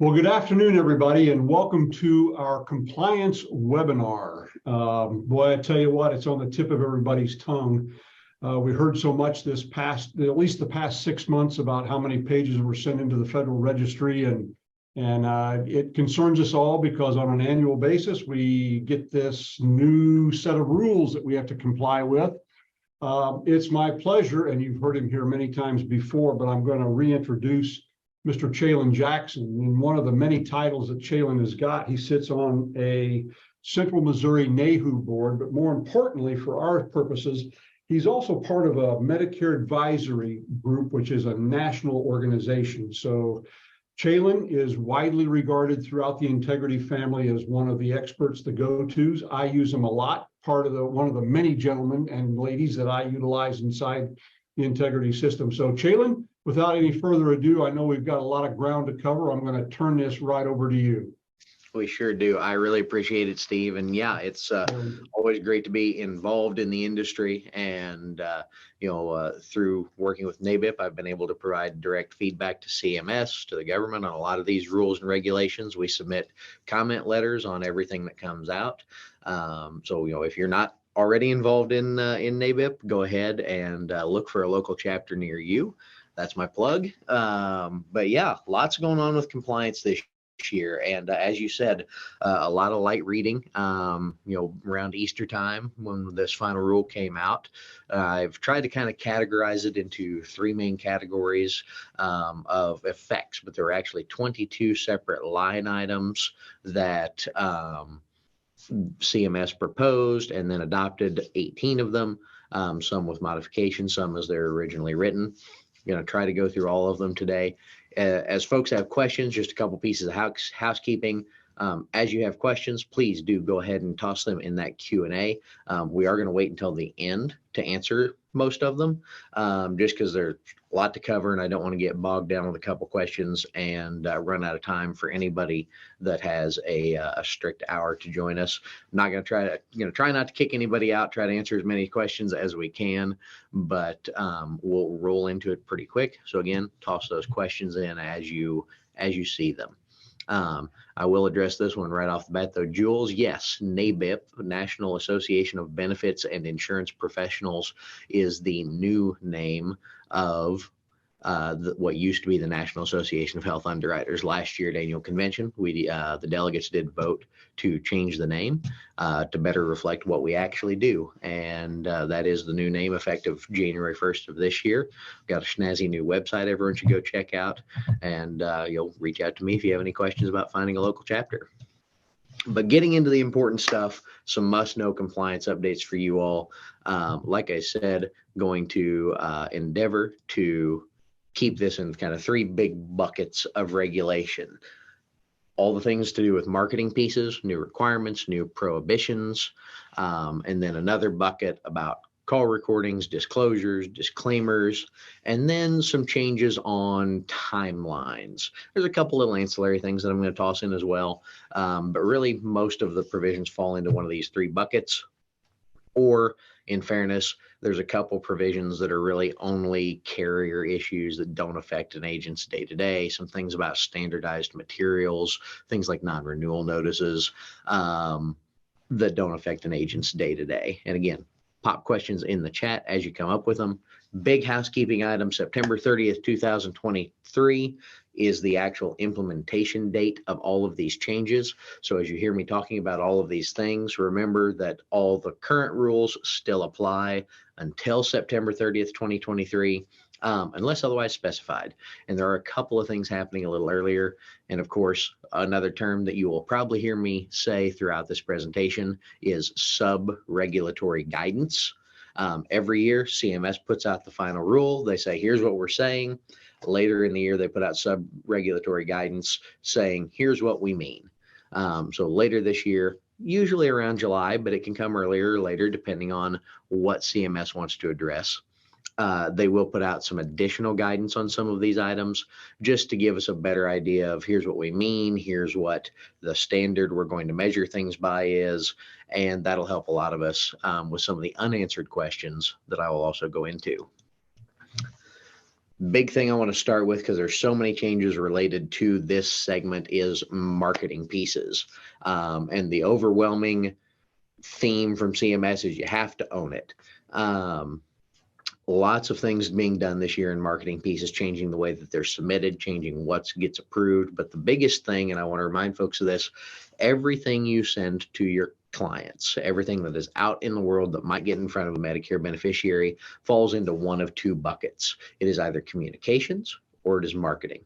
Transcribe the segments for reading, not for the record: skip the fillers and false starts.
Well, good afternoon, everybody, and welcome to our compliance webinar. Boy, I tell you what, it's on the tip of everybody's tongue. We heard so much at least the past 6 months, about how many pages were sent into the Federal Registry, and it concerns us all because on an annual basis, we get this new set of rules that we have to comply with. It's my pleasure, and you've heard him here many times before, but I'm going to reintroduce Mr. Chalen Jackson. In one of the many titles that Chalen has got, he sits on a Central Missouri NAHU board, but more importantly for our purposes, he's also part of a Medicare advisory group, which is a national organization. So Chalen is widely regarded throughout the integrity family as one of the experts, the go-tos. I use him a lot, one of the many gentlemen and ladies that I utilize inside the integrity system. So Chalen, without any further ado, I know we've got a lot of ground to cover. I'm going to turn this right over to you. We sure do. I really appreciate it, Steve. And yeah, it's always great to be involved in the industry. And, through working with NABIP, I've been able to provide direct feedback to CMS, to the government on a lot of these rules and regulations. We submit comment letters on everything that comes out. If you're not already involved in NABIP, go ahead and look for a local chapter near you. That's my plug. But yeah, lots going on with compliance this year. And as you said, a lot of light reading, around Easter time when this final rule came out. I've tried to kind of categorize it into three main categories of effects, but there are actually 22 separate line items that CMS proposed and then adopted 18 of them, some with modifications, some as they're originally written. Try to go through all of them today. As folks have questions, just a couple pieces of housekeeping. As you have questions, please do go ahead and toss them in that Q&A. We are going to wait until the end to answer most of them, just because there's a lot to cover, and I don't want to get bogged down with a couple questions and run out of time for anybody that has a strict hour to join us. I'm not going to try not to kick anybody out, try to answer as many questions as we can, but we'll roll into it pretty quick. So again, toss those questions in as you see them. I will address this one right off the bat, though. Jules, yes, NABIP, National Association of Benefits and Insurance Professionals, is the new name of what used to be the National Association of Health Underwriters. Last year at annual convention, the delegates did vote to change the name to better reflect what we actually do, and that is the new name effective January 1st of this year. We've got a snazzy new website everyone should go check out, and you'll reach out to me if you have any questions about finding a local chapter. But getting into the important stuff, some must-know compliance updates for you all. Like I said, going to endeavor to keep this in kind of three big buckets of regulation. All the things to do with marketing pieces, new requirements, new prohibitions, and then another bucket about call recordings, disclosures, disclaimers, and then some changes on timelines. There's a couple little ancillary things that I'm going to toss in as well, but really most of the provisions fall into one of these three buckets. Or, in fairness, there's a couple provisions that are really only carrier issues that don't affect an agent's day-to-day. Some things about standardized materials, things like non-renewal notices that don't affect an agent's day-to-day. And again, pop questions in the chat as you come up with them. Big housekeeping item, September 30th, 2023 is the actual implementation date of all of these changes. So as you hear me talking about all of these things, remember that all the current rules still apply until September 30th, 2023, unless otherwise specified. And there are a couple of things happening a little earlier. And of course, another term that you will probably hear me say throughout this presentation is sub-regulatory guidance. Every year, CMS puts out the final rule. They say, here's what we're saying. Later in the year, they put out sub-regulatory guidance saying, here's what we mean. So later this year, usually around July, but it can come earlier or later, depending on what CMS wants to address. They will put out some additional guidance on some of these items just to give us a better idea of here's what we mean, here's what the standard we're going to measure things by is, and that'll help a lot of us with some of the unanswered questions that I will also go into. Big thing I want to start with, because there's so many changes related to this segment, is marketing pieces. And the overwhelming theme from CMS is you have to own it. Lots of things being done this year in marketing pieces, changing the way that they're submitted, changing what gets approved. But the biggest thing, and I want to remind folks of this, everything you send to your clients, everything that is out in the world that might get in front of a Medicare beneficiary, falls into one of two buckets. It is either communications or it is marketing.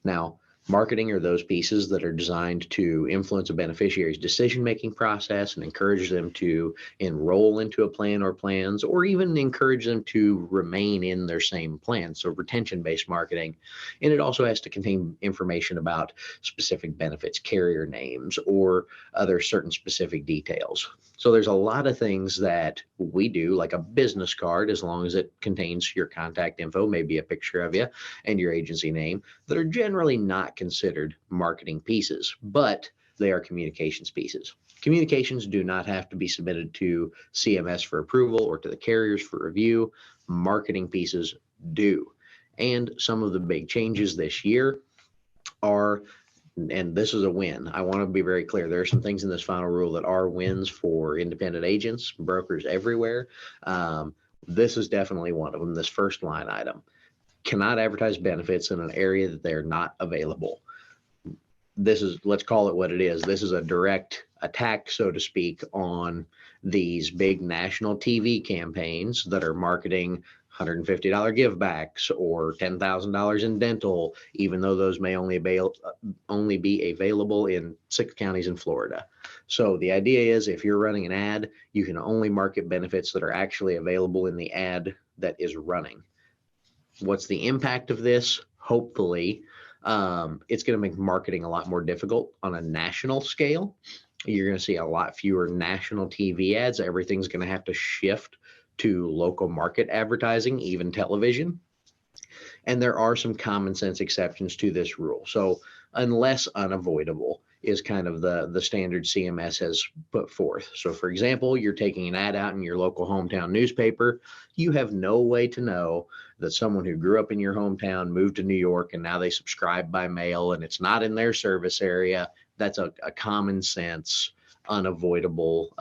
Now, marketing are those pieces that are designed to influence a beneficiary's decision-making process and encourage them to enroll into a plan or plans, or even encourage them to remain in their same plan. So retention-based marketing. And it also has to contain information about specific benefits, carrier names, or other certain specific details. So there's a lot of things that we do, like a business card, as long as it contains your contact info, maybe a picture of you and your agency name, that are generally not considered marketing pieces, but they are communications pieces. Communications do not have to be submitted to CMS for approval or to the carriers for review. Marketing pieces do. And some of the big changes this year are, and this is a win. I want to be very clear. There are some things in this final rule that are wins for independent agents, brokers everywhere. This is definitely one of them. This first line item: cannot advertise benefits in an area that they're not available. This is, let's call it what it is. This is a direct attack, so to speak, on these big national TV campaigns that are marketing $150 give backs or $10,000 in dental, even though those may only be available in 6 counties in Florida. So the idea is, if you're running an ad, you can only market benefits that are actually available in the ad that is running. What's the impact of this? Hopefully, it's going to make marketing a lot more difficult on a national scale. You're going to see a lot fewer national TV ads. Everything's going to have to shift to local market advertising, even television. And there are some common sense exceptions to this rule. So unless unavoidable is kind of the standard CMS has put forth. So for example, you're taking an ad out in your local hometown newspaper. You have no way to know that someone who grew up in your hometown moved to New York and now they subscribe by mail and it's not in their service area. That's a common sense, unavoidable,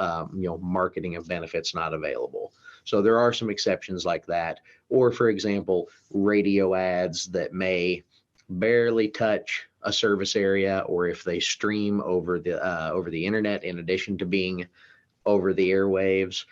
marketing of benefits not available. So there are some exceptions like that. Or for example, radio ads that may barely touch a service area, or if they stream over the internet in addition to being over the airwaves,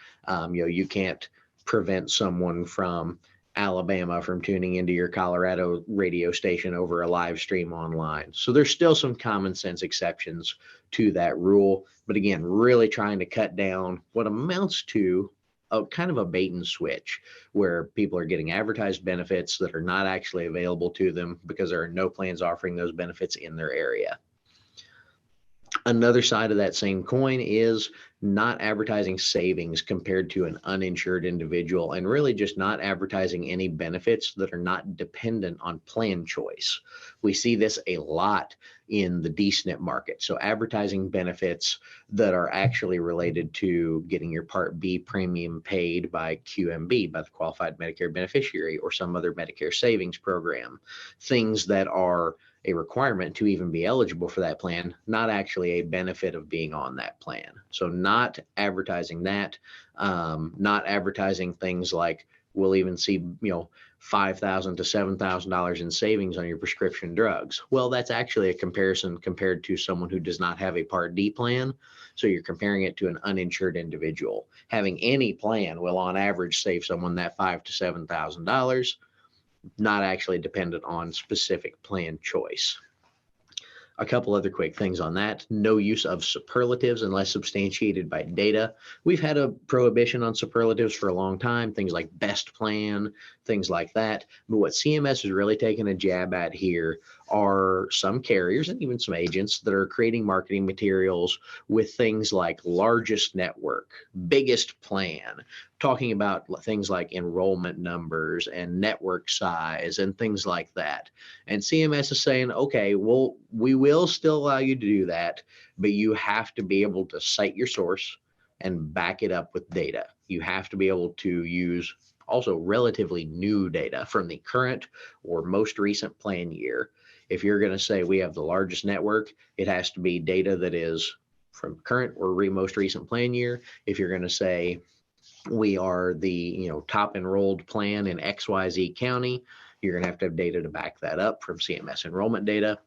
you can't prevent someone from Alabama from tuning into your Colorado radio station over a live stream online. So there's still some common sense exceptions to that rule, but again, really trying to cut down what amounts to a kind of a bait and switch, where people are getting advertised benefits that are not actually available to them because there are no plans offering those benefits in their area. Another side of that same coin is not advertising savings compared to an uninsured individual, and really just not advertising any benefits that are not dependent on plan choice. We see this a lot in the D-SNP market. So advertising benefits that are actually related to getting your Part B premium paid by QMB, by the Qualified Medicare Beneficiary, or some other Medicare savings program. Things that are a requirement to even be eligible for that plan, not actually a benefit of being on that plan. So not advertising that, not advertising things like, we'll even see, $5,000 to $7,000 in savings on your prescription drugs. Well, that's actually a comparison compared to someone who does not have a Part D plan. So you're comparing it to an uninsured individual. Having any plan will on average save someone that $5,000 to $7,000, not actually dependent on specific plan choice. A couple other quick things on that. No use of superlatives unless substantiated by data. We've had a prohibition on superlatives for a long time, things like best plan, things like that. But what CMS is really taking a jab at here are some carriers and even some agents that are creating marketing materials with things like largest network, biggest plan, talking about things like enrollment numbers and network size and things like that. And CMS is saying, okay, well, we will still allow you to do that, but you have to be able to cite your source and back it up with data. You have to be able to use Also, relatively new data from the current or most recent plan year. If you're going to say we have the largest network, it has to be data that is from current or most recent plan year. If you're going to say we are the top enrolled plan in XYZ county, you're going to have data to back that up from CMS enrollment data.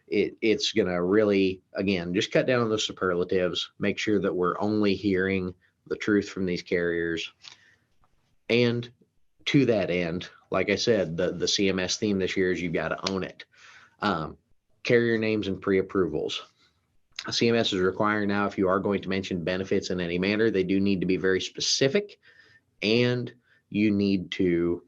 It's going to really, again, just cut down on those superlatives, make sure that we're only hearing the truth from these carriers. And to that end, like I said, the CMS theme this year is you've got to own it. Carrier names and pre-approvals. CMS is requiring now, if you are going to mention benefits in any manner, they do need to be very specific, and you need to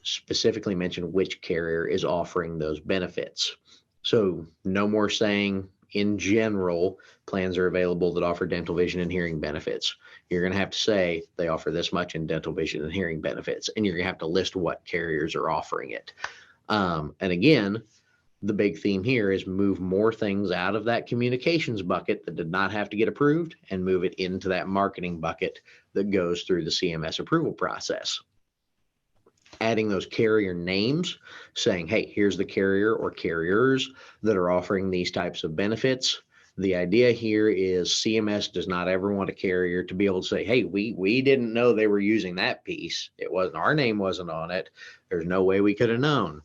specifically mention which carrier is offering those benefits. So no more saying in general plans are available that offer dental, vision, and hearing benefits. You're going to have to say they offer this much in dental, vision, and hearing benefits, and you're going to have to list what carriers are offering it. And again, the big theme here is move more things out of that communications bucket that did not have to get approved and move it into that marketing bucket that goes through the CMS approval process. Adding those carrier names, saying, hey, here's the carrier or carriers that are offering these types of benefits. The idea here is CMS does not ever want a carrier to be able to say, hey, we didn't know they were using that piece. It wasn't, our name wasn't on it. There's no way we could have known.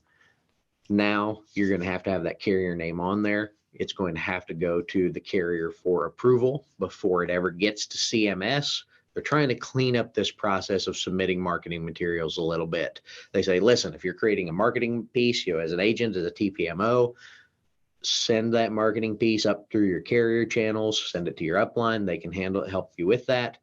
Now you're going to have that carrier name on there. It's going to have to go to the carrier for approval before it ever gets to CMS. They're trying to clean up this process of submitting marketing materials a little bit. They say, listen, if you're creating a marketing piece, as an agent, as a TPMO, send that marketing piece up through your carrier channels, send it to your upline. They can help you with that.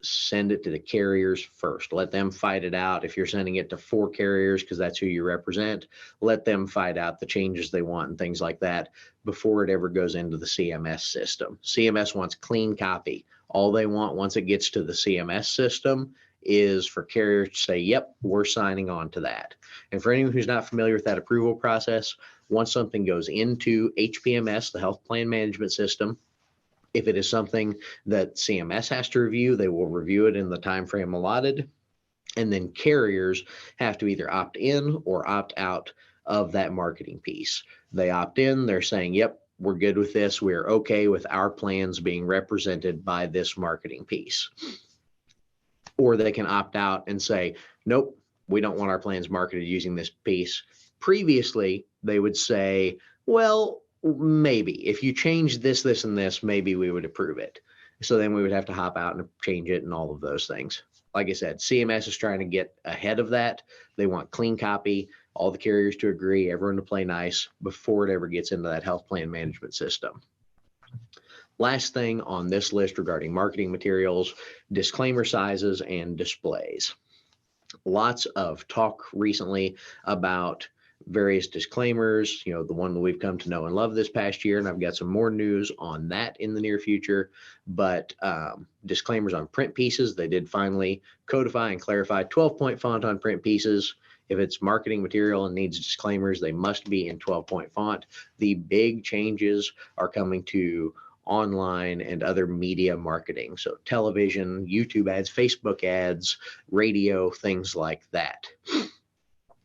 Send it to the carriers first. Let them fight it out. If you're sending it to 4 carriers, because that's who you represent, let them fight out the changes they want and things like that before it ever goes into the CMS system. CMS wants clean copy. All they want once it gets to the CMS system is for carriers to say, yep, we're signing on to that. And for anyone who's not familiar with that approval process, once something goes into HPMS, the Health Plan Management System, if it is something that CMS has to review, they will review it in the time frame allotted. And then carriers have to either opt in or opt out of that marketing piece. They opt in, they're saying, yep, we're good with this. We're okay with our plans being represented by this marketing piece. Or they can opt out and say, nope, we don't want our plans marketed using this piece. Previously, they would say, well, maybe if you change this, this, and this, maybe we would approve it. So then we would have to hop out and change it and all of those things. Like I said, CMS is trying to get ahead of that. They want clean copy, all the carriers to agree, everyone to play nice before it ever gets into that health plan management system. Last thing on this list regarding marketing materials, disclaimer sizes and displays. Lots of talk recently about various disclaimers, the one that we've come to know and love this past year, and I've got some more news on that in the near future. But disclaimers on print pieces, they did finally codify and clarify 12-point font on print pieces. If it's marketing material and needs disclaimers, they must be in 12-point font. The big changes are coming to online and other media marketing. So television, YouTube ads, Facebook ads, radio, things like that.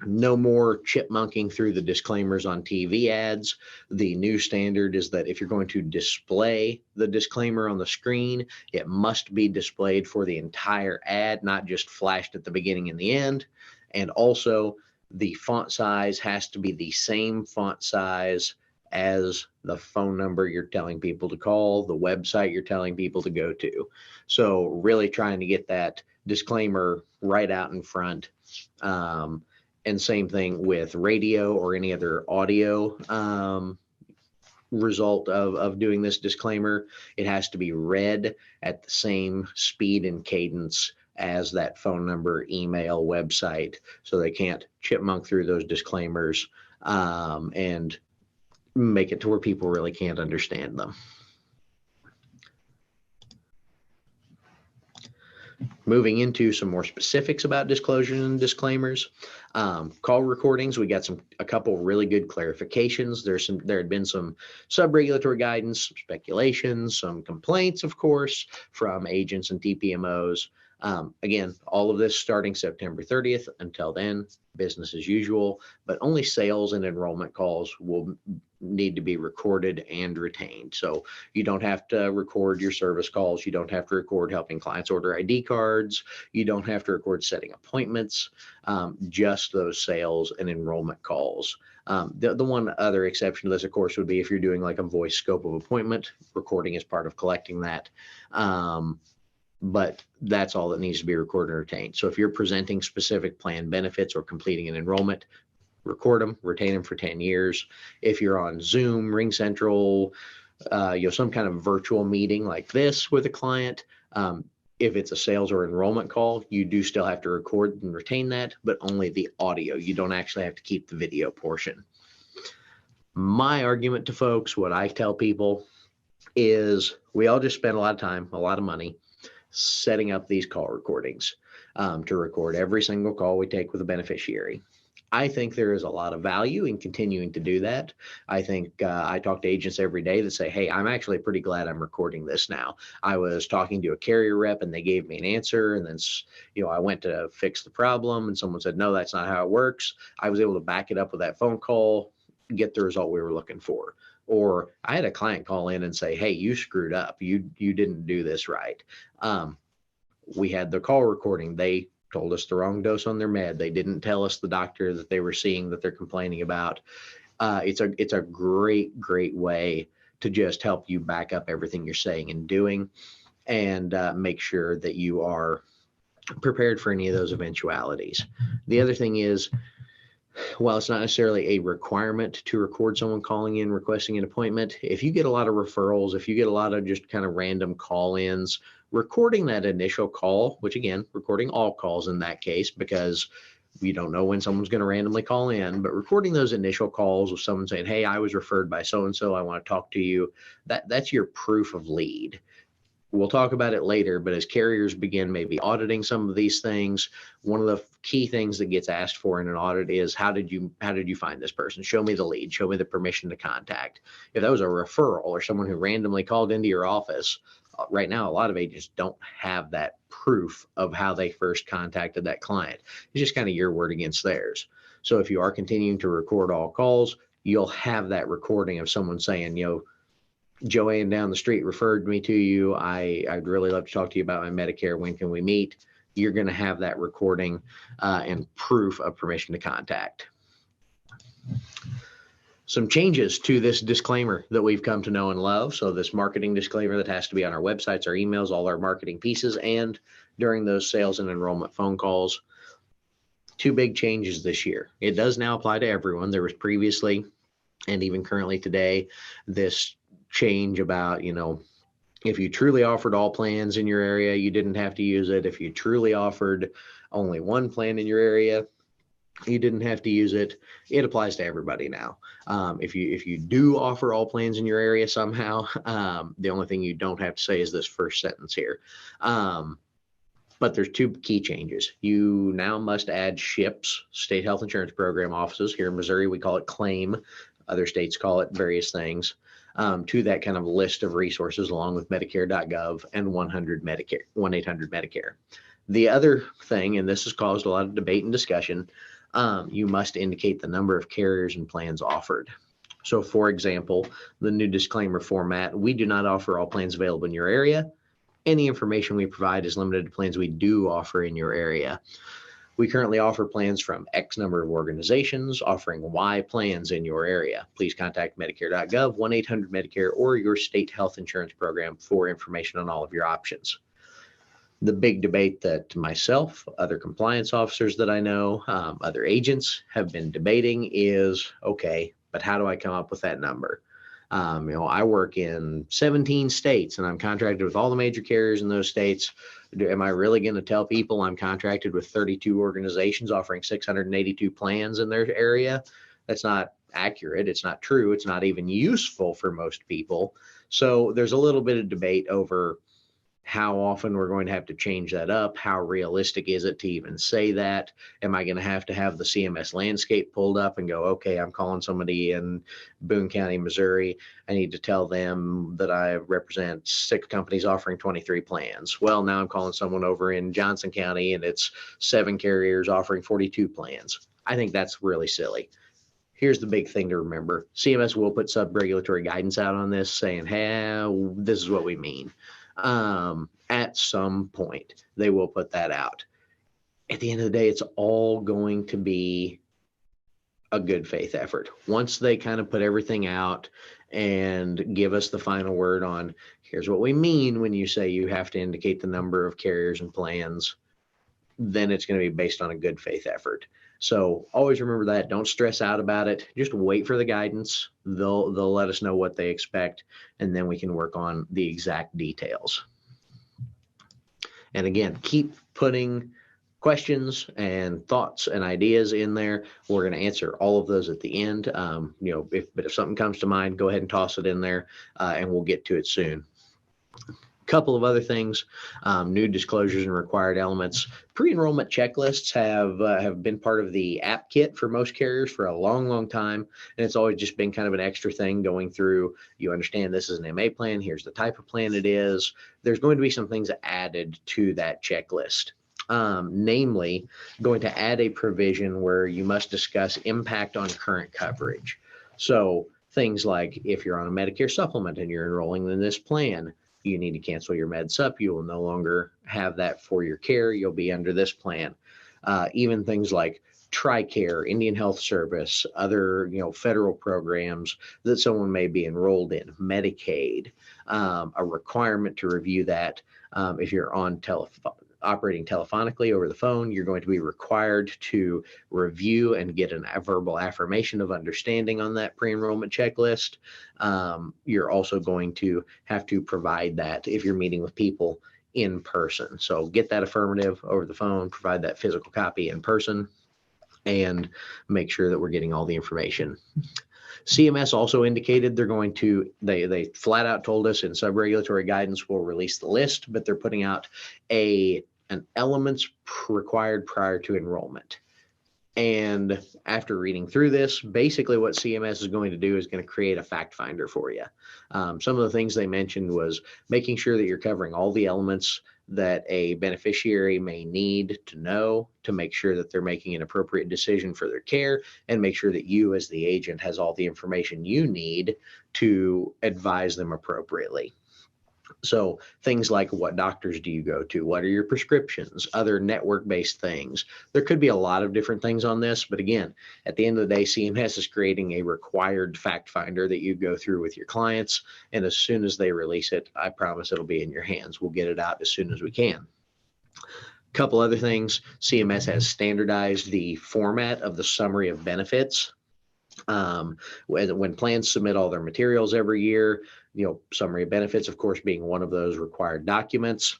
No more chipmunking through the disclaimers on TV ads. The new standard is that if you're going to display the disclaimer on the screen, it must be displayed for the entire ad, not just flashed at the beginning and the end. And also, the font size has to be the same font size as the phone number you're telling people to call, the website you're telling people to go to. So really trying to get that disclaimer right out in front. And same thing with radio or any other audio result of doing this disclaimer. It has to be read at the same speed and cadence as that phone number, email, website, so they can't chipmunk through those disclaimers and make it to where people really can't understand them. Moving into some more specifics about disclosures and disclaimers, call recordings, we got a couple really good clarifications. There had been some sub-regulatory guidance, some speculations, some complaints, of course, from agents and TPMOs. Again, all of this starting September 30th. Until then, business as usual, but only sales and enrollment calls will need to be recorded and retained. So you don't have to record your service calls. You don't have to record helping clients order ID cards. You don't have to record setting appointments, just those sales and enrollment calls. The one other exception to this, of course, would be if you're doing like a voice scope of appointment, recording is part of collecting that. But that's all that needs to be recorded and retained. So if you're presenting specific plan benefits or completing an enrollment, record them, retain them for 10 years. If you're on Zoom, Ring Central, some kind of virtual meeting like this with a client, if it's a sales or enrollment call, you do still have to record and retain that, but only the audio. You don't actually have to keep the video portion. My argument to folks, what I tell people is we all just spend a lot of time, a lot of money setting up these call recordings to record every single call we take with a beneficiary. I think there is a lot of value in continuing to do that. I think I talk to agents every day that say, hey, I'm actually pretty glad I'm recording this now. I was talking to a carrier rep and they gave me an answer. And then, I went to fix the problem and someone said, no, that's not how it works. I was able to back it up with that phone call, get the result we were looking for. Or I had a client call in and say, hey, you screwed up. You didn't do this right. We had the call recording. They told us the wrong dose on their med. They didn't tell us the doctor that they were seeing that they're complaining about. It's a great way to just help you back up everything you're saying and doing and make sure that you are prepared for any of those eventualities. The other thing is, while it's not necessarily a requirement to record someone calling in requesting an appointment, if you get a lot of referrals, if you get a lot of just kind of random call-ins, recording that initial call, which again, recording all calls in that case, because you don't know when someone's going to randomly call in, but recording those initial calls with someone saying, hey, I was referred by so-and-so, I want to talk to you, that's your proof of lead. We'll talk about it later, but as carriers begin maybe auditing some of these things, one of the key things that gets asked for in an audit is how did you find this person? Show me the lead, show me the permission to contact. If that was a referral or someone who randomly called into your office, right now, a lot of agents don't have that proof of how they first contacted that client. It's just kind of your word against theirs. So if you are continuing to record all calls, you'll have that recording of someone saying, Joanne down the street referred me to you. I'd really love to talk to you about my Medicare. When can we meet? You're going to have that recording and proof of permission to contact. Some changes to this disclaimer that we've come to know and love. So this marketing disclaimer that has to be on our websites, our emails, all our marketing pieces, and during those sales and enrollment phone calls. Two big changes this year. It does now apply to everyone. There was previously, and even currently today, this change about, if you truly offered all plans in your area, you didn't have to use it. If you truly offered only one plan in your area, you didn't have to use it. It applies to everybody now. If you do offer all plans in your area somehow, the only thing you don't have to say is this first sentence here. But there's two key changes. You now must add SHIPs, State Health Insurance Program offices. Here in Missouri, we call it CLAIM. Other states call it various things. To that kind of list of resources along with Medicare.gov and 1-800-Medicare. The other thing, and this has caused a lot of debate and discussion, you must indicate the number of carriers and plans offered. So for example, the new disclaimer format, we do not offer all plans available in your area. Any information we provide is limited to plans we do offer in your area. We currently offer plans from X number of organizations offering Y plans in your area. Please contact Medicare.gov, 1-800-Medicare, or your state health insurance program for information on all of your options. The big debate that myself, other compliance officers that I know, other agents have been debating is, okay, but how do I come up with that number? I work in 17 states and I'm contracted with all the major carriers in those states. Am I really going to tell people I'm contracted with 32 organizations offering 682 plans in their area? That's not accurate. It's not true. It's not even useful for most people. So there's a little bit of debate over how often we're going to have to change that up. How realistic is it to even say that? Am I going to have the CMS landscape pulled up and go, okay, I'm calling somebody in Boone County, Missouri. I need to tell them that I represent 6 companies offering 23 plans. Well, now I'm calling someone over in Johnson County and it's 7 carriers offering 42 plans. I think that's really silly. Here's the big thing to remember. CMS will put sub-regulatory guidance out on this saying, hey, this is what we mean. At some point, they will put that out. At the end of the day, it's all going to be a good faith effort. Once they kind of put everything out and give us the final word on, here's what we mean when you say you have to indicate the number of carriers and plans, then it's going to be based on a good faith effort. So always remember that. Don't stress out about it. Just wait for the guidance. They'll let us know what they expect, and then we can work on the exact details. And again, keep putting questions and thoughts and ideas in there. We're going to answer all of those at the end. If something comes to mind, go ahead and toss it in there, and we'll get to it soon. Couple of other things, new disclosures and required elements. Pre-enrollment checklists have been part of the app kit for most carriers for a long time, and it's always just been kind of an extra thing going through. You understand this is an MA plan, here's the type of plan it is. There's going to be some things added to that checklist. Namely, going to add a provision where you must discuss impact on current coverage. So things like if you're on a Medicare supplement and you're enrolling in this plan, you need to cancel your med sup. You will no longer have that for your care. You'll be under this plan. Even things like TRICARE, Indian Health Service, other federal programs that someone may be enrolled in, Medicaid, a requirement to review that. If you're on operating telephonically over the phone, you're going to be required to review and get a verbal affirmation of understanding on that pre-enrollment checklist. You're also going to have to provide that if you're meeting with people in person. So get that affirmative over the phone, provide that physical copy in person, and make sure that we're getting all the information. CMS also indicated they flat out told us in sub-regulatory guidance will release the list, but they're putting out an elements required prior to enrollment. And after reading through this, basically what CMS is going to do is going to create a fact finder for you. Some of the things they mentioned was making sure that you're covering all the elements that a beneficiary may need to know to make sure that they're making an appropriate decision for their care, and make sure that you as the agent has all the information you need to advise them appropriately. So things like, what doctors do you go to? What are your prescriptions? Other network-based things. There could be a lot of different things on this, but again, at the end of the day, CMS is creating a required fact finder that you go through with your clients, and as soon as they release it, I promise it'll be in your hands. We'll get it out as soon as we can. Couple other things. CMS has standardized the format of the summary of benefits. When plans submit all their materials every year, summary of benefits, of course, being one of those required documents.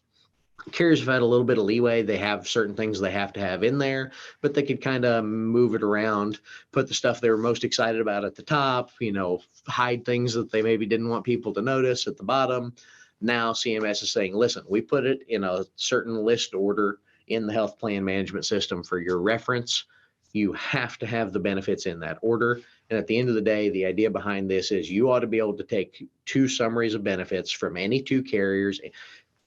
Carriers have had a little bit of leeway. They have certain things they have to have in there, but they could kind of move it around, put the stuff they were most excited about at the top, hide things that they maybe didn't want people to notice at the bottom. Now CMS is saying, listen, we put it in a certain list order in the health plan management system for your reference. You have to have the benefits in that order. And at the end of the day, the idea behind this is you ought to be able to take 2 summaries of benefits from any 2 carriers,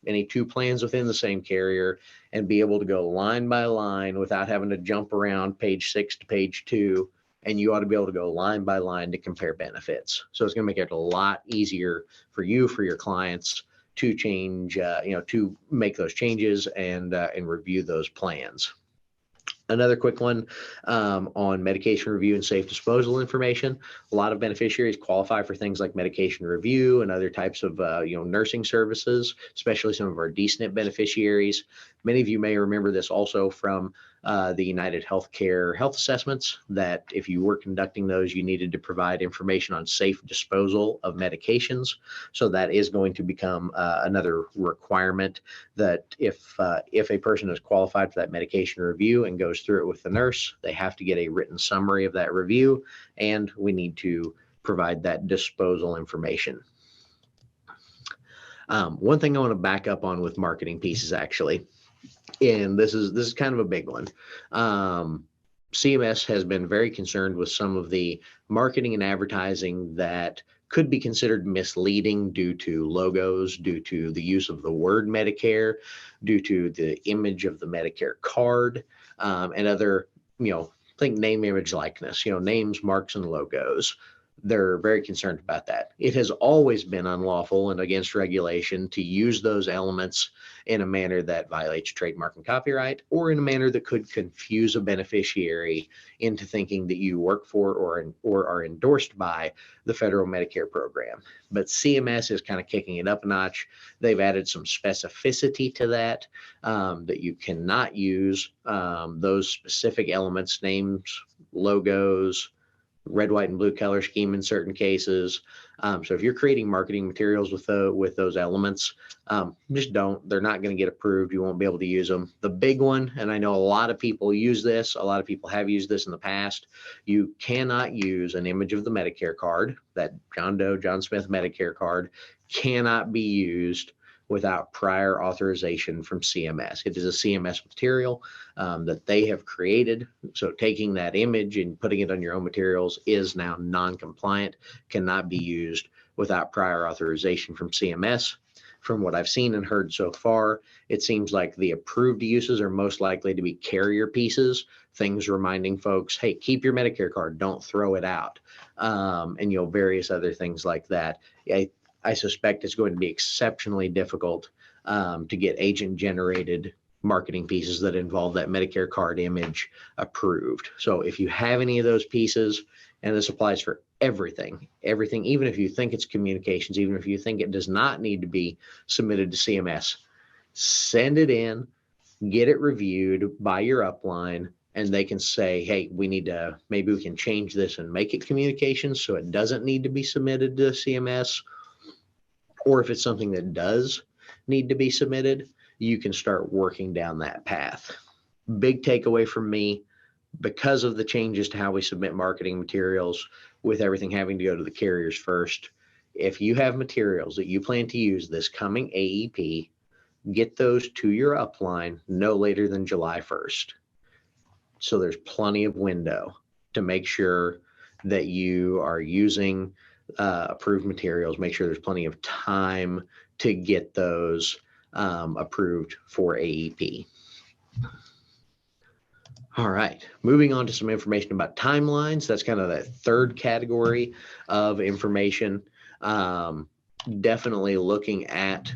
any 2 plans within the same carrier, and be able to go line by line without having to jump around page 6 to page 2. And you ought to be able to go line by line to compare benefits. So it's going to make it a lot easier for you, for your clients, to change, to make those changes and review those plans. Another quick one on medication review and safe disposal information. A lot of beneficiaries qualify for things like medication review and other types of nursing services, especially some of our DSNP beneficiaries. Many of you may remember this also from the United Healthcare health assessments, that if you were conducting those, you needed to provide information on safe disposal of medications. So that is going to become another requirement, that if a person is qualified for that medication review and goes through it with the nurse, they have to get a written summary of that review, and we need to provide that disposal information. One thing I want to back up on with marketing pieces, actually, and this is kind of a big one. CMS has been very concerned with some of the marketing and advertising that could be considered misleading due to logos, due to the use of the word Medicare, due to the image of the Medicare card, and other, think name, image, likeness, names, marks, and logos. They're very concerned about that. It has always been unlawful and against regulation to use those elements in a manner that violates trademark and copyright, or in a manner that could confuse a beneficiary into thinking that you work for or are endorsed by the federal Medicare program. But CMS is kind of kicking it up a notch. They've added some specificity to that, that you cannot use those specific elements, names, logos, red, white, and blue color scheme in certain cases. So if you're creating marketing materials with those elements, just don't. They're not going to get approved. You won't be able to use them. The big one, and I know a lot of people use this, a lot of people have used this in the past, you cannot use an image of the Medicare card. That John Doe, John Smith Medicare card cannot be used without prior authorization from CMS. It is a CMS material that they have created. So taking that image and putting it on your own materials is now non-compliant, cannot be used without prior authorization from CMS. From what I've seen and heard so far, it seems like the approved uses are most likely to be carrier pieces, things reminding folks, hey, keep your Medicare card, don't throw it out, and various other things like that. I suspect it's going to be exceptionally difficult to get agent-generated marketing pieces that involve that Medicare card image approved. So if you have any of those pieces, and this applies for everything, even if you think it's communications, even if you think it does not need to be submitted to CMS, send it in, get it reviewed by your upline, and they can say, hey, maybe we can change this and make it communications so it doesn't need to be submitted to CMS. Or if it's something that does need to be submitted, you can start working down that path. Big takeaway from me, because of the changes to how we submit marketing materials, with everything having to go to the carriers first, if you have materials that you plan to use this coming AEP, get those to your upline no later than July 1st. So there's plenty of window to make sure that you are using approved materials. Make sure there's plenty of time to get those approved for AEP. All right, moving on to some information about timelines. That's kind of that third category of information. Definitely looking at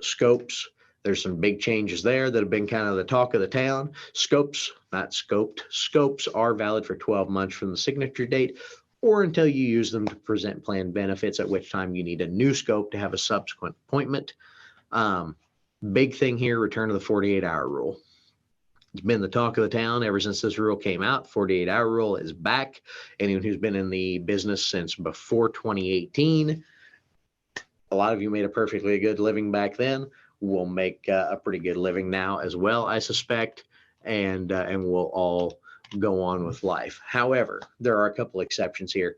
scopes. There's some big changes there that have been kind of the talk of the town. Scopes, not scoped. Scopes are valid for 12 months from the signature date, or until you use them to present planned benefits, at which time you need a new scope to have a subsequent appointment. Big thing here, return to the 48-hour rule. It's been the talk of the town ever since this rule came out. 48-hour rule is back. Anyone who's been in the business since before 2018, a lot of you made a perfectly good living back then, will make a pretty good living now as well, I suspect, and we'll all go on with life. However, there are a couple exceptions here.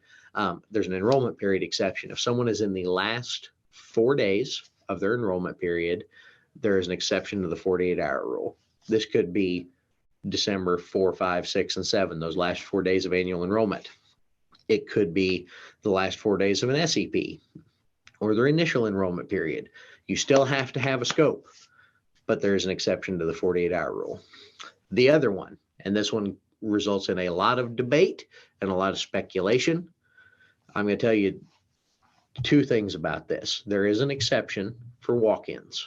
There's an enrollment period exception. If someone is in the last 4 days of their enrollment period, there is an exception to the 48-hour rule. This could be December 4, 5, 6, and 7, those last 4 days of annual enrollment. It could be the last 4 days of an SEP or their initial enrollment period. You still have to have a scope, but there's an exception to the 48-hour rule. The other one, and this one results in a lot of debate and a lot of speculation. I'm going to tell you two things about this. There is an exception for walk-ins.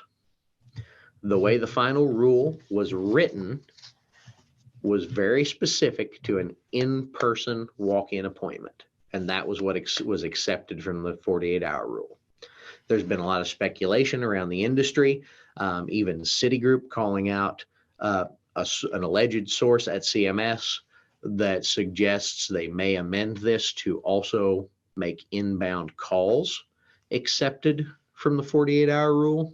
The way the final rule was written was very specific to an in-person walk-in appointment, and that was what was accepted from the 48-hour rule. There's been a lot of speculation around the industry, even Citigroup calling out an alleged source at CMS that suggests they may amend this to also make inbound calls accepted from the 48-hour rule.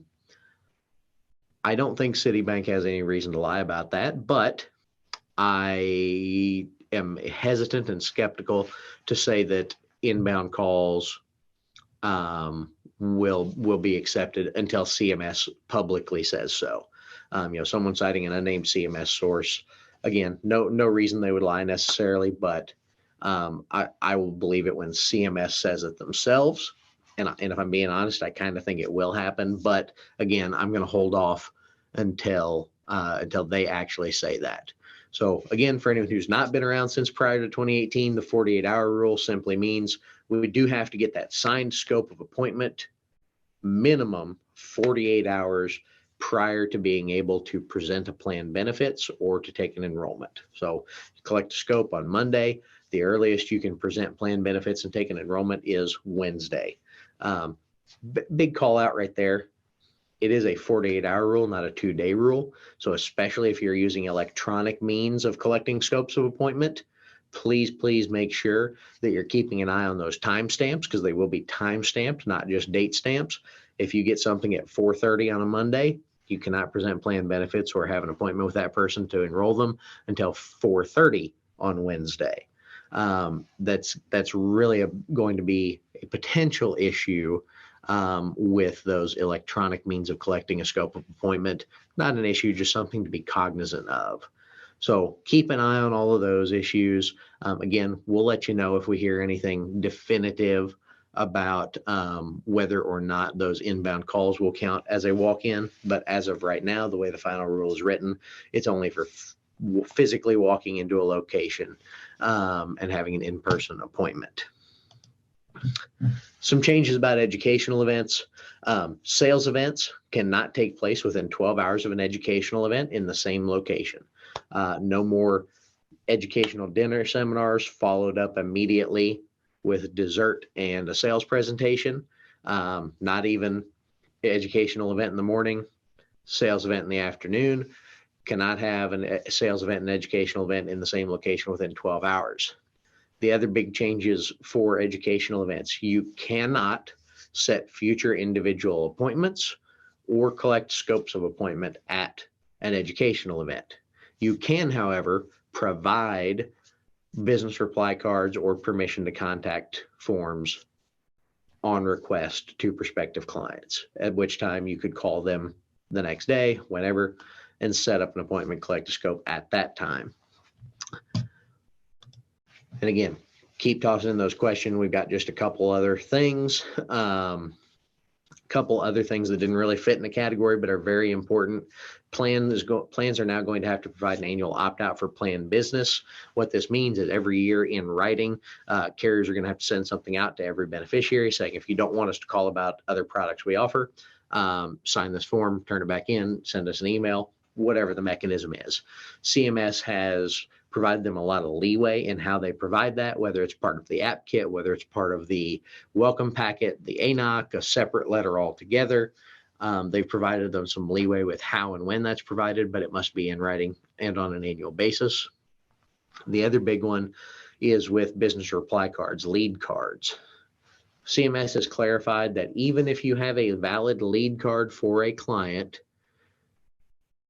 I don't think Citibank has any reason to lie about that, but I am hesitant and skeptical to say that inbound calls will be accepted until CMS publicly says so. Someone citing an unnamed CMS source, again, no reason they would lie necessarily, but I will believe it when CMS says it themselves. And if I'm being honest, I kind of think it will happen. But again, I'm going to hold off until they actually say that. So again, for anyone who's not been around since prior to 2018, the 48-hour rule simply means we do have to get that signed scope of appointment minimum 48 hours prior to being able to present a plan benefits or to take an enrollment. So collect a scope on Monday. The earliest you can present plan benefits and take an enrollment is Wednesday. Big call out right there. It is a 48-hour rule, not a 2-day rule. So especially if you're using electronic means of collecting scopes of appointment, please make sure that you're keeping an eye on those timestamps, because they will be time-stamped, not just date stamps. If you get something at 4:30 on a Monday, you cannot present plan benefits or have an appointment with that person to enroll them until 4:30 on Wednesday. That's really going to be a potential issue with those electronic means of collecting a scope of appointment. Not an issue, just something to be cognizant of. So keep an eye on all of those issues. Again, we'll let you know if we hear anything definitive about whether or not those inbound calls will count as a walk-in. But as of right now, the way the final rule is written, it's only for physically walking into a location and having an in-person appointment. Some changes about educational events. Sales events cannot take place within 12 hours of an educational event in the same location. No more educational dinner seminars followed up immediately with dessert and a sales presentation. Not even educational event in the morning, sales event in the afternoon. Cannot have a sales event and educational event in the same location within 12 hours. The other big changes for educational events: you cannot set future individual appointments or collect scopes of appointment at an educational event. You can, however, provide business reply cards or permission to contact forms on request to prospective clients, at which time you could call them the next day, whenever, and set up an appointment, collect a scope at that time. And again, keep tossing in those questions. We've got just a couple other things. Couple other things that didn't really fit in the category but are very important. Plans are now going to have to provide an annual opt-out for plan business. What this means is every year in writing, carriers are going to have to send something out to every beneficiary saying, if you don't want us to call about other products we offer, sign this form, turn it back in, send us an email, whatever the mechanism is. CMS has provided them a lot of leeway in how they provide that, whether it's part of the app kit, whether it's part of the welcome packet, the ANOC, a separate letter altogether. They've provided them some leeway with how and when that's provided, but it must be in writing and on an annual basis. The other big one is with business reply cards, lead cards. CMS has clarified that even if you have a valid lead card for a client,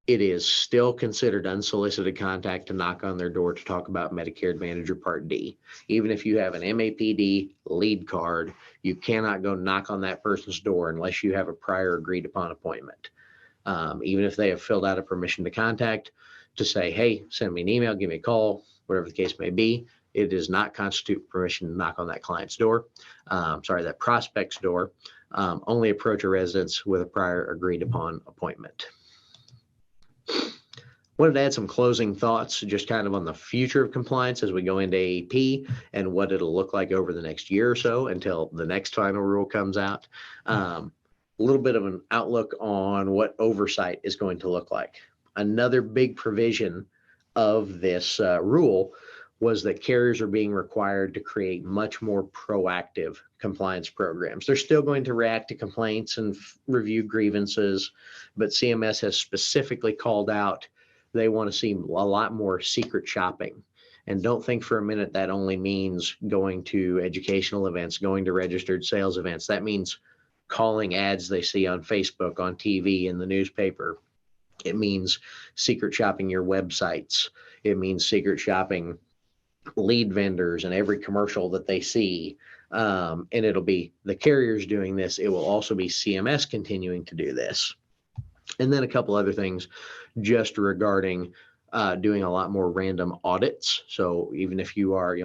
it is still considered unsolicited contact to knock on their door to talk about Medicare Advantage or Part D. Even if you have an MAPD lead card, you cannot go knock on that person's door unless you have a prior agreed upon appointment. Even if they have filled out a permission to contact to say, hey, send me an email, give me a call, whatever the case may be, it does not constitute permission to knock on that client's door, that prospect's door. Only approach a residence with a prior agreed upon appointment. Wanted to add some closing thoughts just kind of on the future of compliance as we go into AEP and what it'll look like over the next year or so until the next final rule comes out. A little bit of an outlook on what oversight is going to look like. Another big provision of this rule was that carriers are being required to create much more proactive compliance programs. They're still going to react to complaints and review grievances, but CMS has specifically called out they want to see a lot more secret shopping. And don't think for a minute that only means going to educational events, going to registered sales events. That means calling ads they see on Facebook, on TV, in the newspaper. It means secret shopping your websites. It means secret shopping lead vendors and every commercial that they see. And it'll be the carriers doing this. It will also be CMS continuing to do this. And then a couple other things just regarding doing a lot more random audits. So even if you are,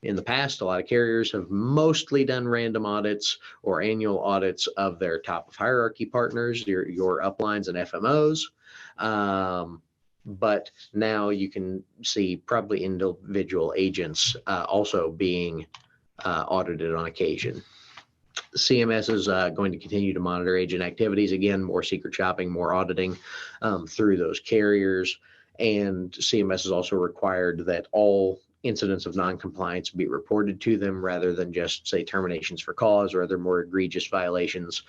in the past, a lot of carriers have mostly done random audits or annual audits of their top of hierarchy partners, your uplines and FMOs. But now you can see probably individual agents also being audited on occasion. CMS is going to continue to monitor agent activities. Again, more secret shopping, more auditing through those carriers. And CMS is also required that all incidents of non-compliance be reported to them rather than just, say, terminations for cause or other more egregious violations.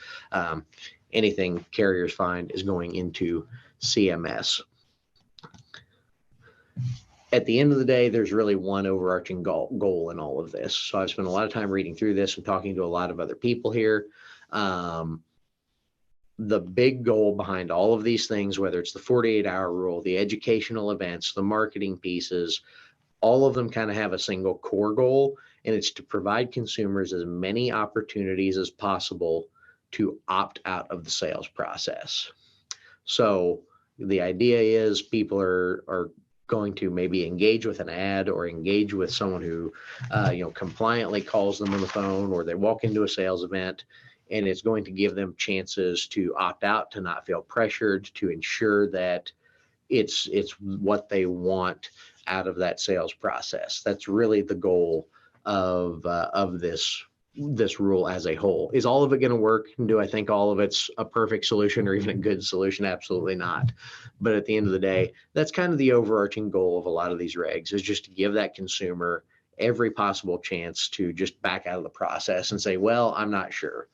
Anything carriers find is going into CMS. At the end of the day, there's really one overarching goal in all of this. So I've spent a lot of time reading through this and talking to a lot of other people here. The big goal behind all of these things, whether it's the 48-hour rule, the educational events, the marketing pieces, all of them kind of have a single core goal, and it's to provide consumers as many opportunities as possible to opt out of the sales process. So the idea is people are going to maybe engage with an ad or engage with someone who, compliantly calls them on the phone, or they walk into a sales event, and it's going to give them chances to opt out, to not feel pressured, to ensure that it's what they want out of that sales process. That's really the goal of this rule as a whole. Is all of it going to work? Do I think all of it's a perfect solution or even a good solution? Absolutely not. But at the end of the day, that's kind of the overarching goal of a lot of these regs, is just to give that consumer every possible chance to just back out of the process and say, well, I'm not sure.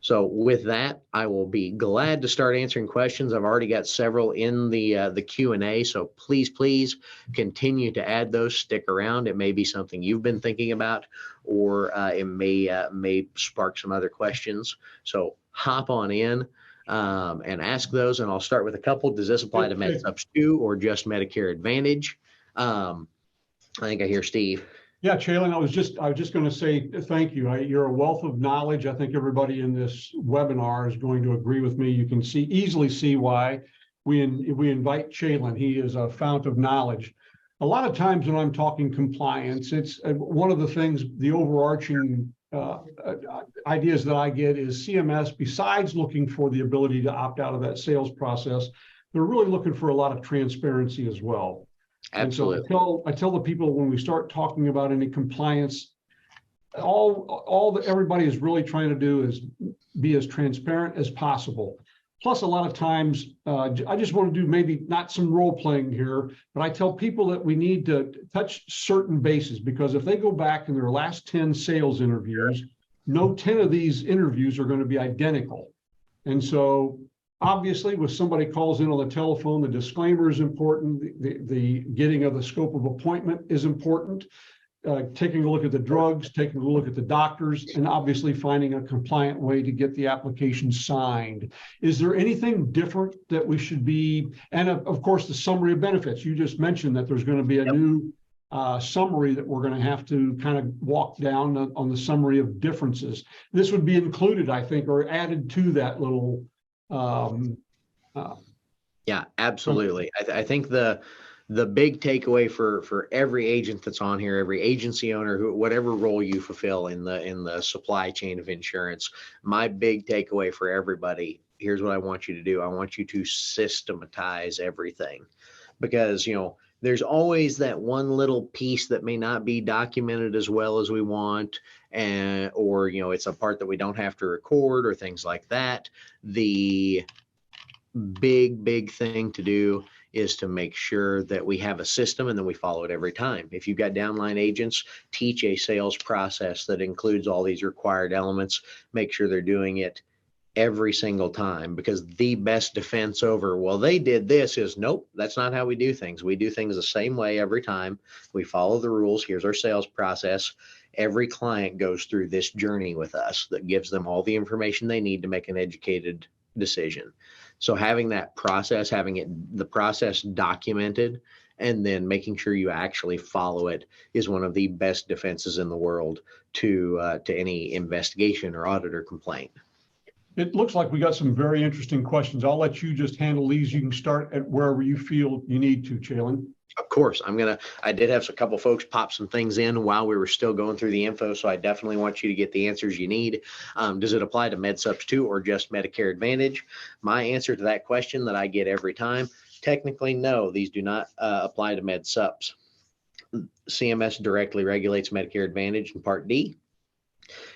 So with that, I will be glad to start answering questions. I've already got several in the Q&A, so please continue to add those. Stick around. It may be something you've been thinking about, or it may spark some other questions. So hop on in and ask those, and I'll start with a couple. Does this apply to MedSubs 2 or just Medicare Advantage? I think I hear Steve. Yeah, Chalen, I was just going to say thank you. You're a wealth of knowledge. I think everybody in this webinar is going to agree with me. You can easily see why we invite Chalen. He is a fount of knowledge. A lot of times when I'm talking compliance, it's one of the things, the overarching ideas that I get is CMS, besides looking for the ability to opt out of that sales process, they're really looking for a lot of transparency as well. Absolutely. And so I tell the people, when we start talking about any compliance, all that everybody is really trying to do is be as transparent as possible. Plus, a lot of times, I just want to do maybe not some role playing here, but I tell people that we need to touch certain bases, because if they go back in their last 10 sales interviews, no 10 of these interviews are going to be identical. And so obviously, when somebody calls in on the telephone, the disclaimer is important. The getting of the scope of appointment is important. Taking a look at the drugs, taking a look at the doctors, and obviously finding a compliant way to get the application signed. Is there anything different that we should be? And of course, the summary of benefits. You just mentioned that there's going to be a new summary that we're going to have to kind of walk down on the summary of differences. This would be included, I think, or added to that little. Yeah, absolutely. I think the big takeaway for every agent that's on here, every agency owner, whatever role you fulfill in the supply chain of insurance, my big takeaway for everybody, here's what I want you to do. I want you to systematize everything, because there's always that one little piece that may not be documented as well as we want, or it's a part that we don't have to record or things like that. The big thing to do is to make sure that we have a system and then we follow it every time. If you've got downline agents, teach a sales process that includes all these required elements. Make sure they're doing it every single time, because the best defense over, well, they did this, is nope, that's not how we do things. We do things the same way every time. We follow the rules. Here's our sales process. Every client goes through this journey with us that gives them all the information they need to make an educated decision. So having that process, the process documented and then making sure you actually follow it is one of the best defenses in the world to any investigation or audit or complaint. It looks like we got some very interesting questions. I'll let you just handle these. You can start at wherever you feel you need to, Chalen. Of course, I did have a couple folks pop some things in while we were still going through the info, so I definitely want you to get the answers you need. Does it apply to MedSups too, or just Medicare Advantage? My answer to that question that I get every time, technically, no, these do not apply to MedSups. CMS directly regulates Medicare Advantage in Part D.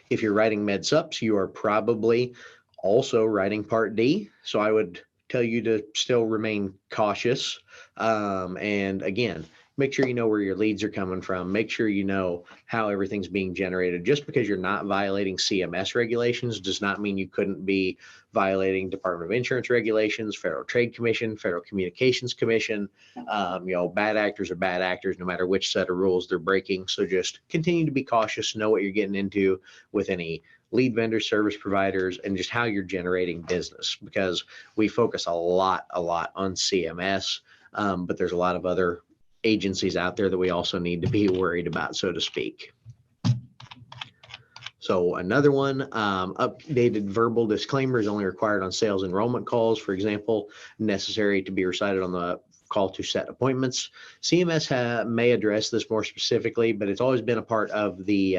If you're writing MedSups, you are probably also writing Part D. So I would tell you to still remain cautious. And again, make sure you know where your leads are coming from. Make sure you know how everything's being generated. Just because you're not violating CMS regulations does not mean you couldn't be violating Department of Insurance regulations, Federal Trade Commission, Federal Communications Commission. Bad actors are bad actors no matter which set of rules they're breaking. So just continue to be cautious, know what you're getting into with any lead vendor service providers, and just how you're generating business, because we focus a lot on CMS, but there's a lot of other agencies out there that we also need to be worried about, so to speak. So another one, updated verbal disclaimer is only required on sales enrollment calls, for example, necessary to be recited on the call to set appointments. CMS may address this more specifically, but it's always been a part of the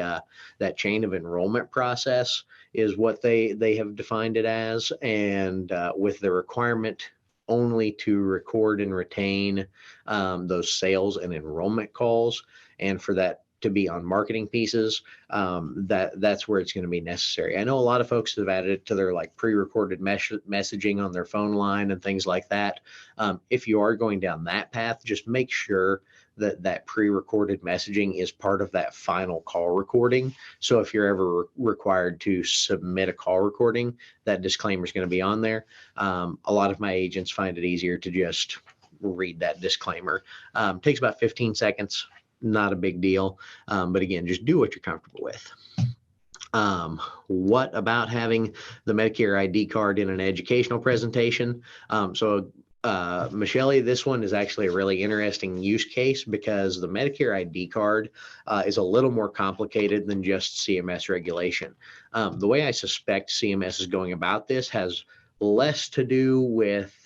that chain of enrollment process is what they have defined it as, and with the requirement only to record and retain those sales and enrollment calls, and for that to be on marketing pieces, that's where it's going to be necessary. I know a lot of folks have added it to their like pre-recorded messaging on their phone line and things like that. If you are going down that path, just make sure that pre-recorded messaging is part of that final call recording. So if you're ever required to submit a call recording, that disclaimer is going to be on there. A lot of my agents find it easier to just read that disclaimer. Takes about 15 seconds. Not a big deal. But again, just do what you're comfortable with. What about having the Medicare ID card in an educational presentation? Michelle, this one is actually a really interesting use case because the Medicare ID card is a little more complicated than just CMS regulation. The way I suspect CMS is going about this has less to do with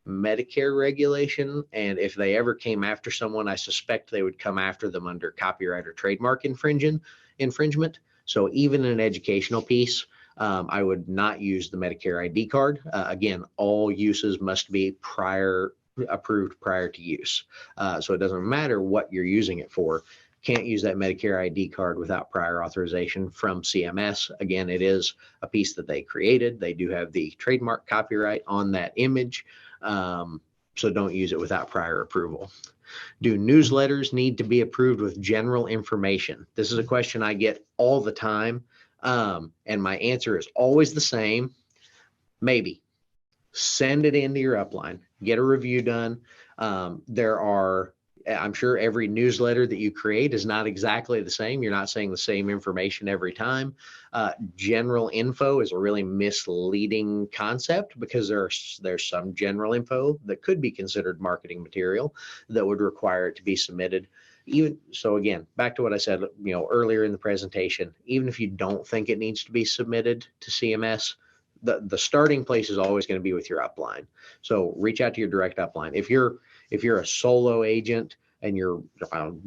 Medicare regulation, and if they ever came after someone, I suspect they would come after them under copyright or trademark infringement. So even in an educational piece, I would not use the Medicare ID card. Again, all uses must be approved prior to use. So it doesn't matter what you're using it for. Can't use that Medicare ID card without prior authorization from CMS. Again, it is a piece that they created. They do have the trademark copyright on that image. So don't use it without prior approval. Do newsletters need to be approved with general information? This is a question I get all the time. And my answer is always the same. Maybe. Send it into your upline. Get a review done. I'm sure every newsletter that you create is not exactly the same. You're not saying the same information every time. General info is a really misleading concept because there's some general info that could be considered marketing material that would require it to be submitted. Even so, again, back to what I said, earlier in the presentation, even if you don't think it needs to be submitted to CMS, the starting place is always going to be with your upline. So reach out to your direct upline. If you're a solo agent and you're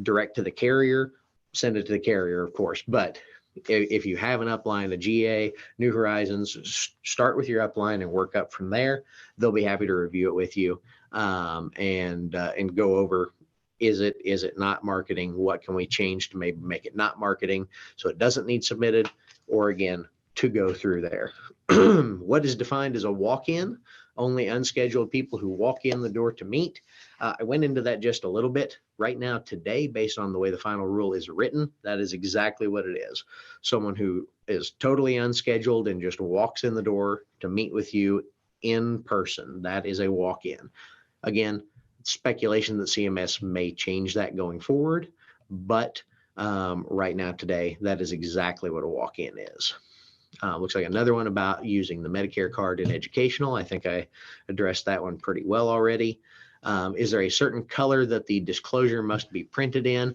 direct to the carrier, send it to the carrier, of course. But if you have an upline, a GA, New Horizons, start with your upline and work up from there. They'll be happy to review it with you and go over, is it not marketing? What can we change to maybe make it not marketing so it doesn't need submitted? Or again, to go through there. What is defined as a walk-in? Only unscheduled people who walk in the door to meet. I went into that just a little bit. Right now, today, based on the way the final rule is written, that is exactly what it is. Someone who is totally unscheduled and just walks in the door to meet with you in person. That is a walk-in. Again, speculation that CMS may change that going forward, but right now, today, that is exactly what a walk-in is. Looks like another one about using the Medicare card in educational. I think I addressed that one pretty well already. Is there a certain color that the disclosure must be printed in?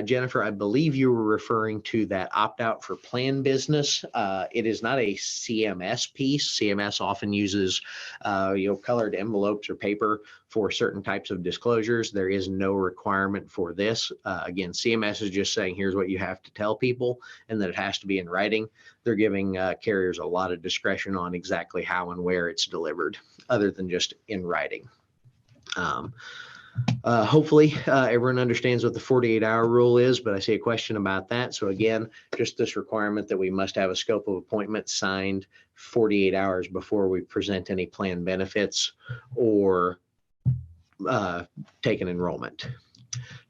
Jennifer, I believe you were referring to that opt-out for plan business. It is not a CMS piece. CMS often uses colored envelopes or paper for certain types of disclosures. There is no requirement for this. Again, CMS is just saying, here's what you have to tell people, and that it has to be in writing. They're giving carriers a lot of discretion on exactly how and where it's delivered, other than just in writing. Hopefully everyone understands what the 48-hour rule is, but I see a question about that. So again, just this requirement that we must have a scope of appointment signed 48 hours before we present any plan benefits or take an enrollment.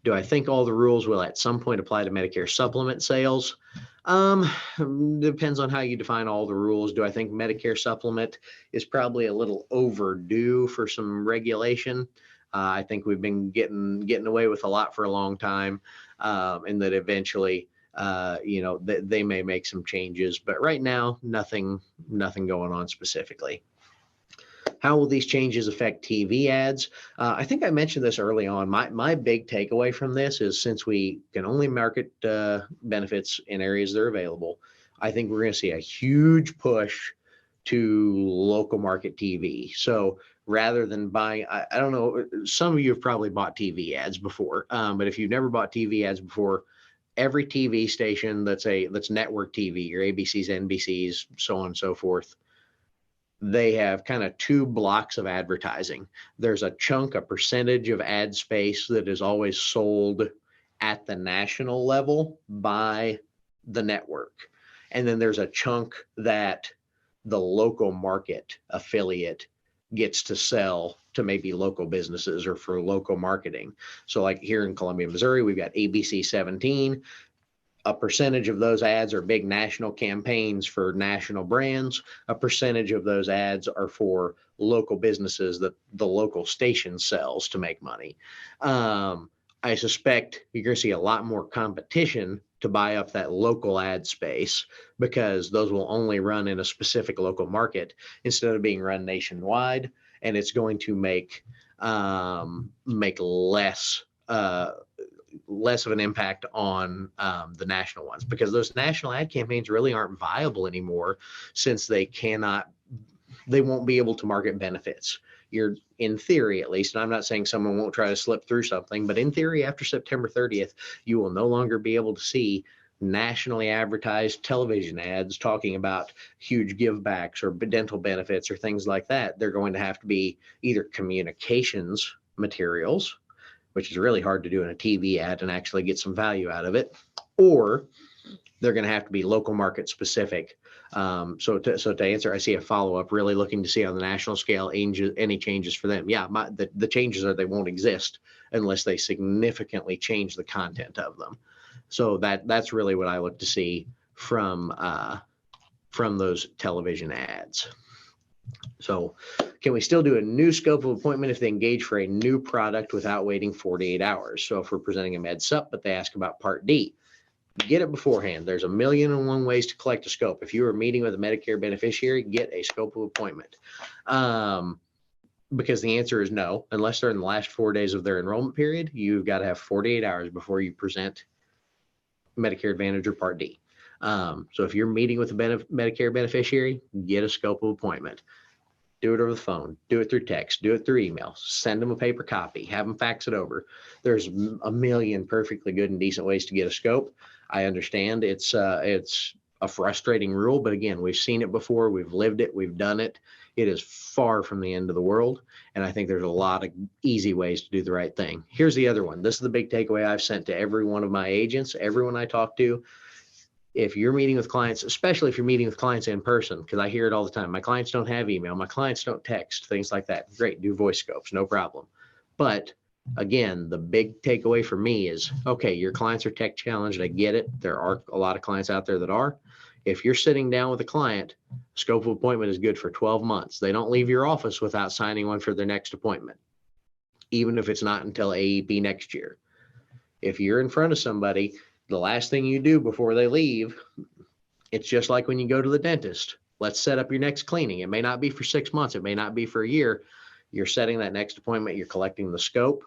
Do I think all the rules will at some point apply to Medicare supplement sales? Depends on how you define all the rules. Do I think Medicare supplement is probably a little overdue for some regulation? I think we've been getting away with a lot for a long time, and that eventually, they may make some changes. But right now, nothing going on specifically. How will these changes affect TV ads? I think I mentioned this early on. My big takeaway from this is, since we can only market benefits in areas that are available, I think we're going to see a huge push to local market TV. So rather than buying, I don't know, some of you have probably bought TV ads before, but if you've never bought TV ads before, every TV station that's network TV, your ABCs, NBCs, so on and so forth, they have kind of two blocks of advertising. There's a percentage of ad space that is always sold at the national level by the network. And then there's a chunk that the local market affiliate gets to sell to maybe local businesses or for local marketing. So like here in Columbia, Missouri, we've got ABC 17. A percentage of those ads are big national campaigns for national brands. A percentage of those ads are for local businesses that the local station sells to make money. I suspect you're going to see a lot more competition to buy up that local ad space, because those will only run in a specific local market instead of being run nationwide. And it's going to make less of an impact on the national ones, because those national ad campaigns really aren't viable anymore, since they won't be able to market benefits. You're, in theory at least, and I'm not saying someone won't try to slip through something, but in theory, after September 30th, you will no longer be able to see nationally advertised television ads talking about huge givebacks or dental benefits or things like that. They're going to have to be either communications materials, which is really hard to do in a TV ad and actually get some value out of it, or they're going to have to be local market specific. So to answer, I see a follow-up, really looking to see on the national scale any changes for them. Yeah, the changes are they won't exist unless they significantly change the content of them. So that's really what I look to see from those television ads. So can we still do a new scope of appointment if they engage for a new product without waiting 48 hours? So if we're presenting a med sup, but they ask about Part D, get it beforehand. There's 1,000,001 ways to collect a scope. If you are meeting with a Medicare beneficiary, get a scope of appointment. Because the answer is no. Unless they're in the last 4 days of their enrollment period, you've got to have 48 hours before you present Medicare Advantage or Part D. So if you're meeting with a Medicare beneficiary, get a scope of appointment. Do it over the phone, do it through text, do it through email, send them a paper copy, have them fax it over. There's a million perfectly good and decent ways to get a scope. I understand it's a frustrating rule, but again, we've seen it before, we've lived it, we've done it. It is far from the end of the world. And I think there's a lot of easy ways to do the right thing. Here's the other one. This is the big takeaway I've sent to every one of my agents, everyone I talk to. If you're meeting with clients, especially if you're meeting with clients in person, because I hear it all the time, my clients don't have email, my clients don't text, things like that. Great, do voice scopes, no problem. But again, the big takeaway for me is, okay, your clients are tech challenged. I get it. There are a lot of clients out there that are. If you're sitting down with a client, scope of appointment is good for 12 months. They don't leave your office without signing one for their next appointment, even if it's not until AEP next year. If you're in front of somebody, the last thing you do before they leave, it's just like when you go to the dentist. Let's set up your next cleaning. It may not be for 6 months. It may not be for a year. You're setting that next appointment, you're collecting the scope.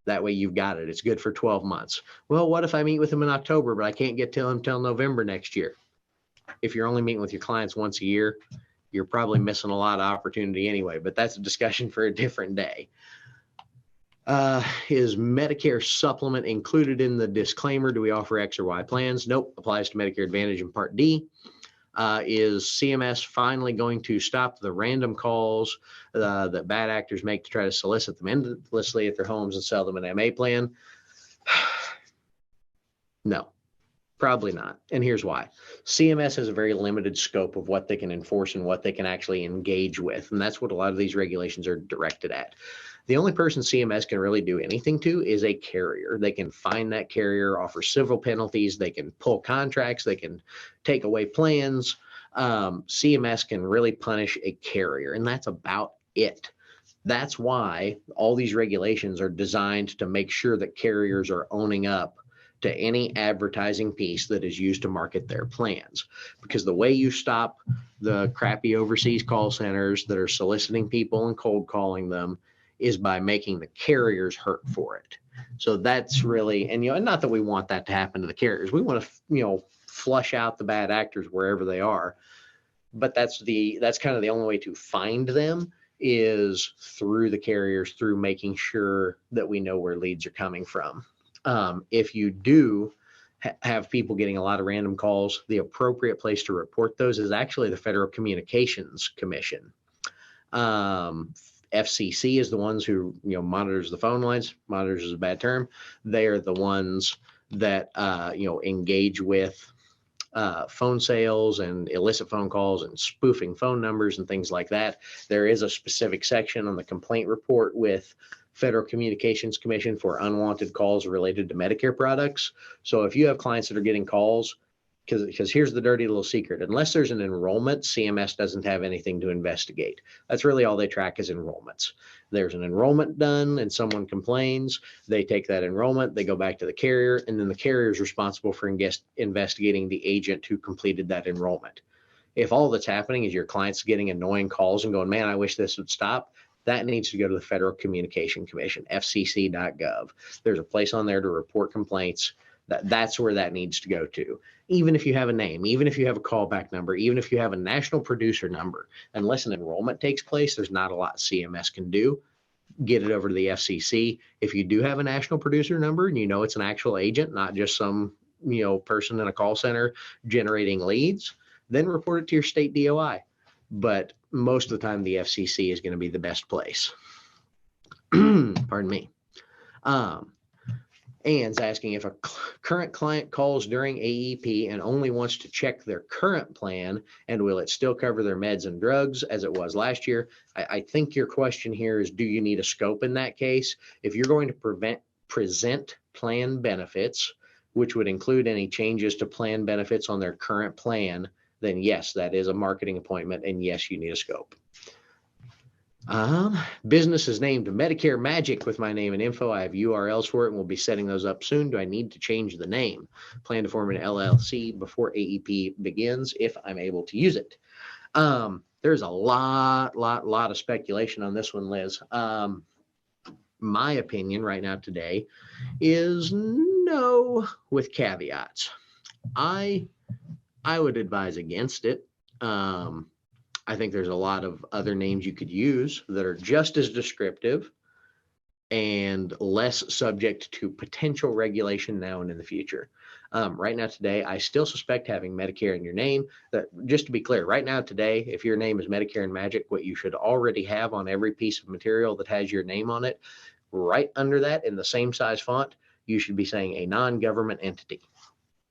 That way you've got it. It's good for 12 months. Well, what if I meet with him in October, but I can't get to him till November next year? If you're only meeting with your clients once a year, you're probably missing a lot of opportunity anyway, but that's a discussion for a different day. Is Medicare supplement included in the disclaimer? Do we offer X or Y plans? Nope. Applies to Medicare Advantage and Part D. Is CMS finally going to stop the random calls that bad actors make to try to solicit them endlessly at their homes and sell them an MA plan? No, probably not. And here's why. CMS has a very limited scope of what they can enforce and what they can actually engage with. And that's what a lot of these regulations are directed at. The only person CMS can really do anything to is a carrier. They can fine that carrier, offer civil penalties, they can pull contracts, they can take away plans. CMS can really punish a carrier, and that's about it. That's why all these regulations are designed to make sure that carriers are owning up to any advertising piece that is used to market their plans. Because the way you stop the crappy overseas call centers that are soliciting people and cold calling them is by making the carriers hurt for it. So that's really, and not that we want that to happen to the carriers. We want to, flush out the bad actors wherever they are. But that's kind of the only way to find them is through the carriers, through making sure that we know where leads are coming from. If you do have people getting a lot of random calls, the appropriate place to report those is actually the Federal Communications Commission. FCC is the ones who, monitors the phone lines. Monitors is a bad term. They are the ones that, engage with phone sales and illicit phone calls and spoofing phone numbers and things like that. There is a specific section on the complaint report with Federal Communications Commission for unwanted calls related to Medicare products. So if you have clients that are getting calls, because here's the dirty little secret, unless there's an enrollment, CMS doesn't have anything to investigate. That's really all they track is enrollments. There's an enrollment done and someone complains, they take that enrollment, they go back to the carrier, and then the carrier is responsible for investigating the agent who completed that enrollment. If all that's happening is your client's getting annoying calls and going, man, I wish this would stop, that needs to go to the Federal Communication Commission, fcc.gov. There's a place on there to report complaints. That's where that needs to go to. Even if you have a name, even if you have a callback number, even if you have a national producer number, unless an enrollment takes place, there's not a lot CMS can do. Get it over to the FCC. If you do have a national producer number and it's an actual agent, not just some person in a call center generating leads, then report it to your state DOI. But most of the time, the FCC is going to be the best place. Pardon me. Ann's asking if a current client calls during AEP and only wants to check their current plan, and will it still cover their meds and drugs as it was last year? I think your question here is, do you need a scope in that case? If you're going to present plan benefits, which would include any changes to plan benefits on their current plan, then yes, that is a marketing appointment, and yes, you need a scope. Business is named Medicare Magic with my name and info. I have URLs for it and we'll be setting those up soon. Do I need to change the name? Plan to form an LLC before AEP begins if I'm able to use it. There's a lot of speculation on this one, Liz. My opinion right now today is no, with caveats. I would advise against it. I think there's a lot of other names you could use that are just as descriptive and less subject to potential regulation now and in the future. Right now today, I still suspect having Medicare in your name. That, just to be clear, right now today, if your name is Medicare and Magic, what you should already have on every piece of material that has your name on it, right under that in the same size font, you should be saying a non-government entity.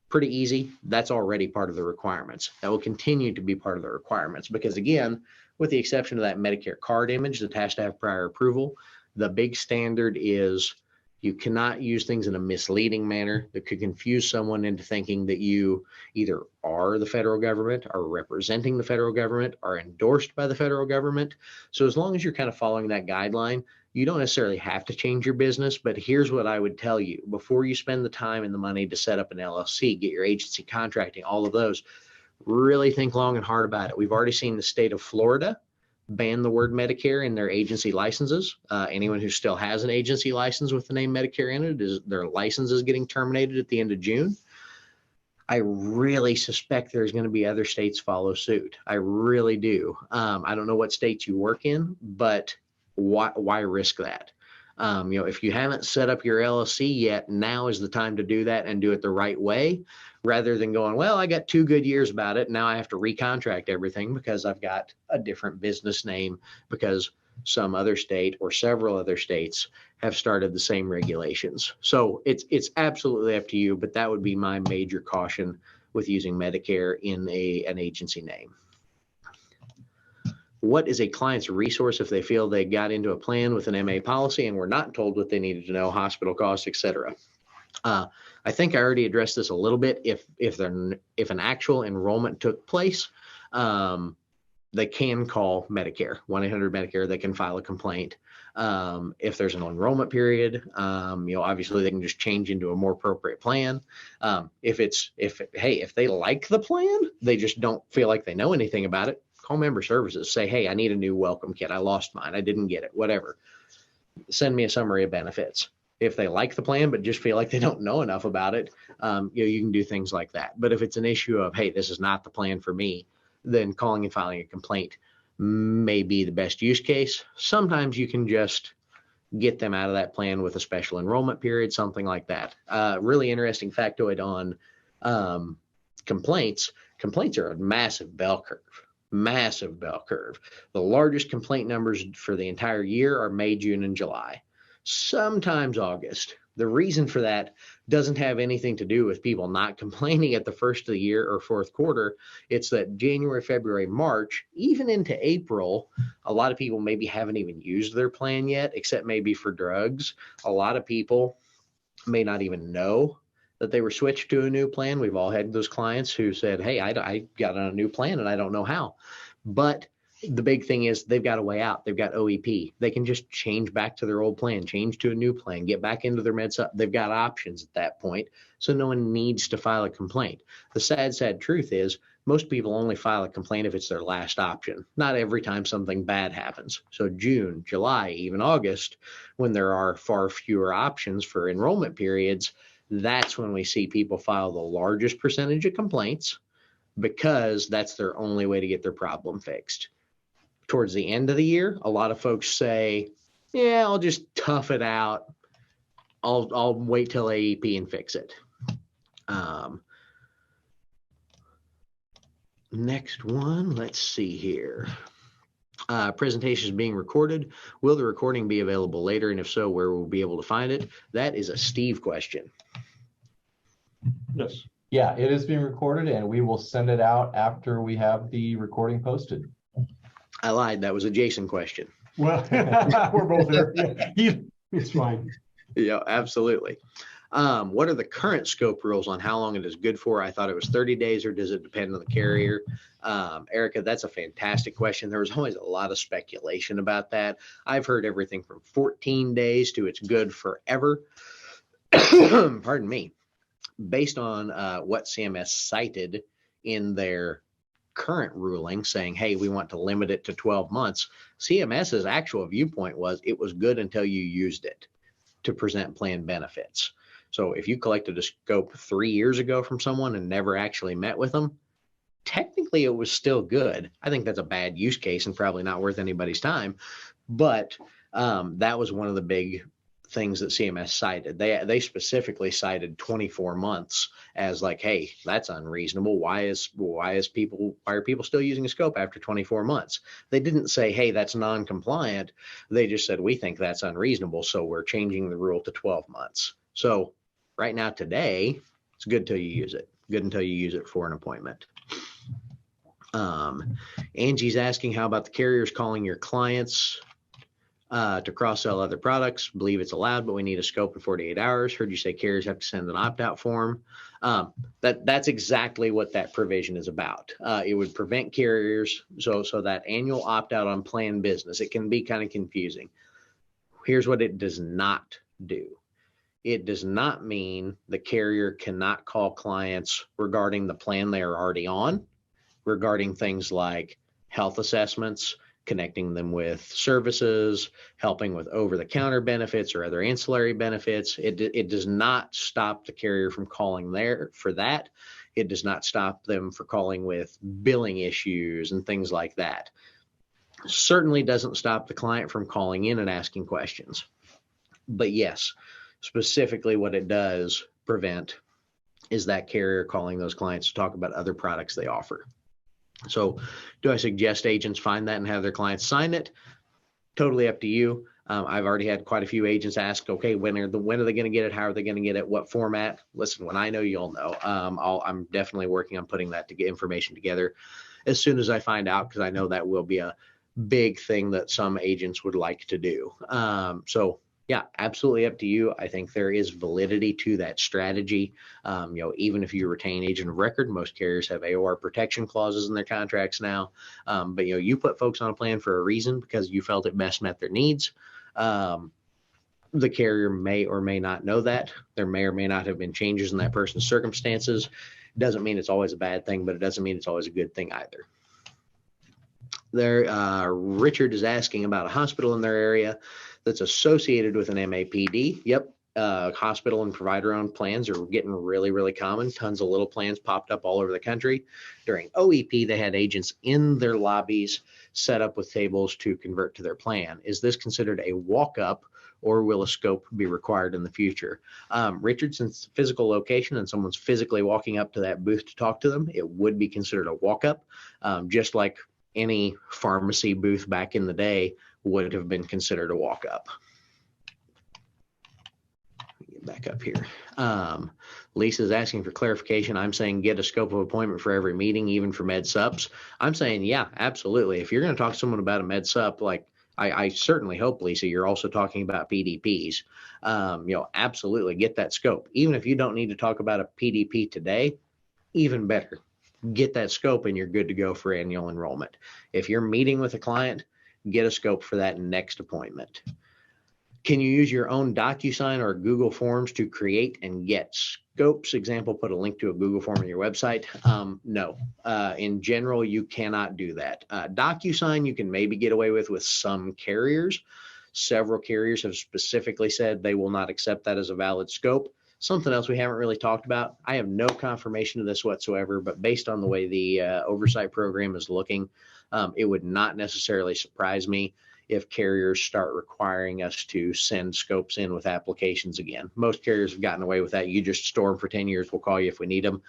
Pretty easy. That's already part of the requirements. That will continue to be part of the requirements because, again, with the exception of that Medicare card image that has to have prior approval, the big standard is you cannot use things in a misleading manner that could confuse someone into thinking that you either are the federal government, are representing the federal government, are endorsed by the federal government. So as long as you're kind of following that guideline, you don't necessarily have to change your business, but here's what I would tell you. Before you spend the time and the money to set up an LLC, get your agency contracting, all of those, really think long and hard about it. We've already seen the state of Florida ban the word Medicare in their agency licenses. Anyone who still has an agency license with the name Medicare in it, their license is getting terminated at the end of June. I really suspect there's going to be other states follow suit. I really do. I don't know what states you work in, but why risk that? If you haven't set up your LLC yet, now is the time to do that and do it the right way, rather than going, well, I got 2 good years about it. Now I have to recontract everything because I've got a different business name because some other state or several other states have started the same regulations. So it's absolutely up to you, but that would be my major caution with using Medicare in an agency name. What is a client's resource if they feel they got into a plan with an MA policy and were not told what they needed to know, hospital costs, etc.? I think I already addressed this a little bit. If an actual enrollment took place, they can call Medicare, 1-800-Medicare. They can file a complaint. If there's an enrollment period, obviously they can just change into a more appropriate plan. If they like the plan, they just don't feel like they know anything about it, call member services. Say, hey, I need a new welcome kit. I lost mine. I didn't get it. Whatever. Send me a summary of benefits. If they like the plan but just feel like they don't know enough about it, you can do things like that. But if it's an issue of, hey, this is not the plan for me, then calling and filing a complaint may be the best use case. Sometimes you can just get them out of that plan with a special enrollment period, something like that. Really interesting factoid on complaints. Complaints are a massive bell curve. Massive bell curve. The largest complaint numbers for the entire year are May, June, and July. Sometimes August. The reason for that doesn't have anything to do with people not complaining at the first of the year or fourth quarter. It's that January, February, March, even into April, a lot of people maybe haven't even used their plan yet, except maybe for drugs. A lot of people may not even know that they were switched to a new plan. We've all had those clients who said, hey, I got on a new plan and I don't know how. But the big thing is they've got a way out. They've got OEP. They can just change back to their old plan, change to a new plan, get back into their med sup. They've got options at that point. So no one needs to file a complaint. The sad truth is most people only file a complaint if it's their last option. Not every time something bad happens. So June, July, even August, when there are far fewer options for enrollment periods, that's when we see people file the largest percentage of complaints because that's their only way to get their problem fixed. Towards the end of the year, a lot of folks say, yeah, I'll just tough it out. I'll wait till AEP and fix it. Next one, let's see here. Presentation is being recorded. Will the recording be available later? And if so, where will we be able to find it? That is a Steve question. Yes. Yeah, it is being recorded and we will send it out after we have the recording posted. I lied. That was a Jason question. Well, we're both there. Yeah, it's fine. Yeah, absolutely. What are the current scope rules on how long it is good for? I thought it was 30 days, or does it depend on the carrier? Erica, that's a fantastic question. There was always a lot of speculation about that. I've heard everything from 14 days to it's good forever. Pardon me. Based on what CMS cited in their current ruling saying, hey, we want to limit it to 12 months, CMS's actual viewpoint was it was good until you used it to present plan benefits. So if you collected a scope 3 years ago from someone and never actually met with them, technically it was still good. I think that's a bad use case and probably not worth anybody's time. But that was one of the big things that CMS cited. They specifically cited 24 months as like, hey, that's unreasonable. Why are people still using a scope after 24 months? They didn't say, hey, that's non-compliant. They just said, we think that's unreasonable, so we're changing the rule to 12 months. So right now, today, it's good till you use it. Good until you use it for an appointment. Angie's asking, how about the carriers calling your clients to cross-sell other products? Believe it's allowed, but we need a scope in 48 hours. Heard you say carriers have to send an opt-out form. That's exactly what that provision is about. It would prevent carriers, so that annual opt-out on planned business, it can be kind of confusing. Here's what it does not do. It does not mean the carrier cannot call clients regarding the plan they are already on, regarding things like health assessments, connecting them with services, helping with over-the-counter benefits or other ancillary benefits. It does not stop the carrier from calling there for that. It does not stop them for calling with billing issues and things like that. Certainly doesn't stop the client from calling in and asking questions. But yes, specifically what it does prevent is that carrier calling those clients to talk about other products they offer. So do I suggest agents find that and have their clients sign it? Totally up to you. I've already had quite a few agents ask, okay, when are they going to get it? How are they going to get it? What format? Listen, when I know, you'll know. I'm definitely working on putting that to get information together as soon as I find out, because I know that will be a big thing that some agents would like to do. So yeah, absolutely up to you. I think there is validity to that strategy. Even if you retain agent of record, most carriers have AOR protection clauses in their contracts now. But you put folks on a plan for a reason, because you felt it best met their needs. The carrier may or may not know that. There may or may not have been changes in that person's circumstances. Doesn't mean it's always a bad thing, but it doesn't mean it's always a good thing either. Richard is asking about a hospital in their area that's associated with an MAPD. Yep. Hospital and provider-owned plans are getting really, really common. Tons of little plans popped up all over the country. During OEP, they had agents in their lobbies set up with tables to convert to their plan. Is this considered a walk-up, or will a scope be required in the future? Richard, since physical location and someone's physically walking up to that booth to talk to them, it would be considered a walk-up, just like any pharmacy booth back in the day would have been considered a walk-up. Get back up here. Lisa's asking for clarification. I'm saying get a scope of appointment for every meeting, even for med sups. I'm saying, yeah, absolutely. If you're going to talk to someone about a med sup, like I certainly hope, Lisa, you're also talking about PDPs. Absolutely get that scope. Even if you don't need to talk about a PDP today, even better. Get that scope and you're good to go for annual enrollment. If you're meeting with a client, get a scope for that next appointment. Can you use your own DocuSign or Google Forms to create and get scopes? Example, put a link to a Google form on your website. No, in general, you cannot do that. DocuSign, you can maybe get away with some carriers. Several carriers have specifically said they will not accept that as a valid scope. Something else we haven't really talked about. I have no confirmation of this whatsoever, but based on the way the oversight program is looking, it would not necessarily surprise me if carriers start requiring us to send scopes in with applications again. Most carriers have gotten away with that. You just store them for 10 years. We'll call you if we need them.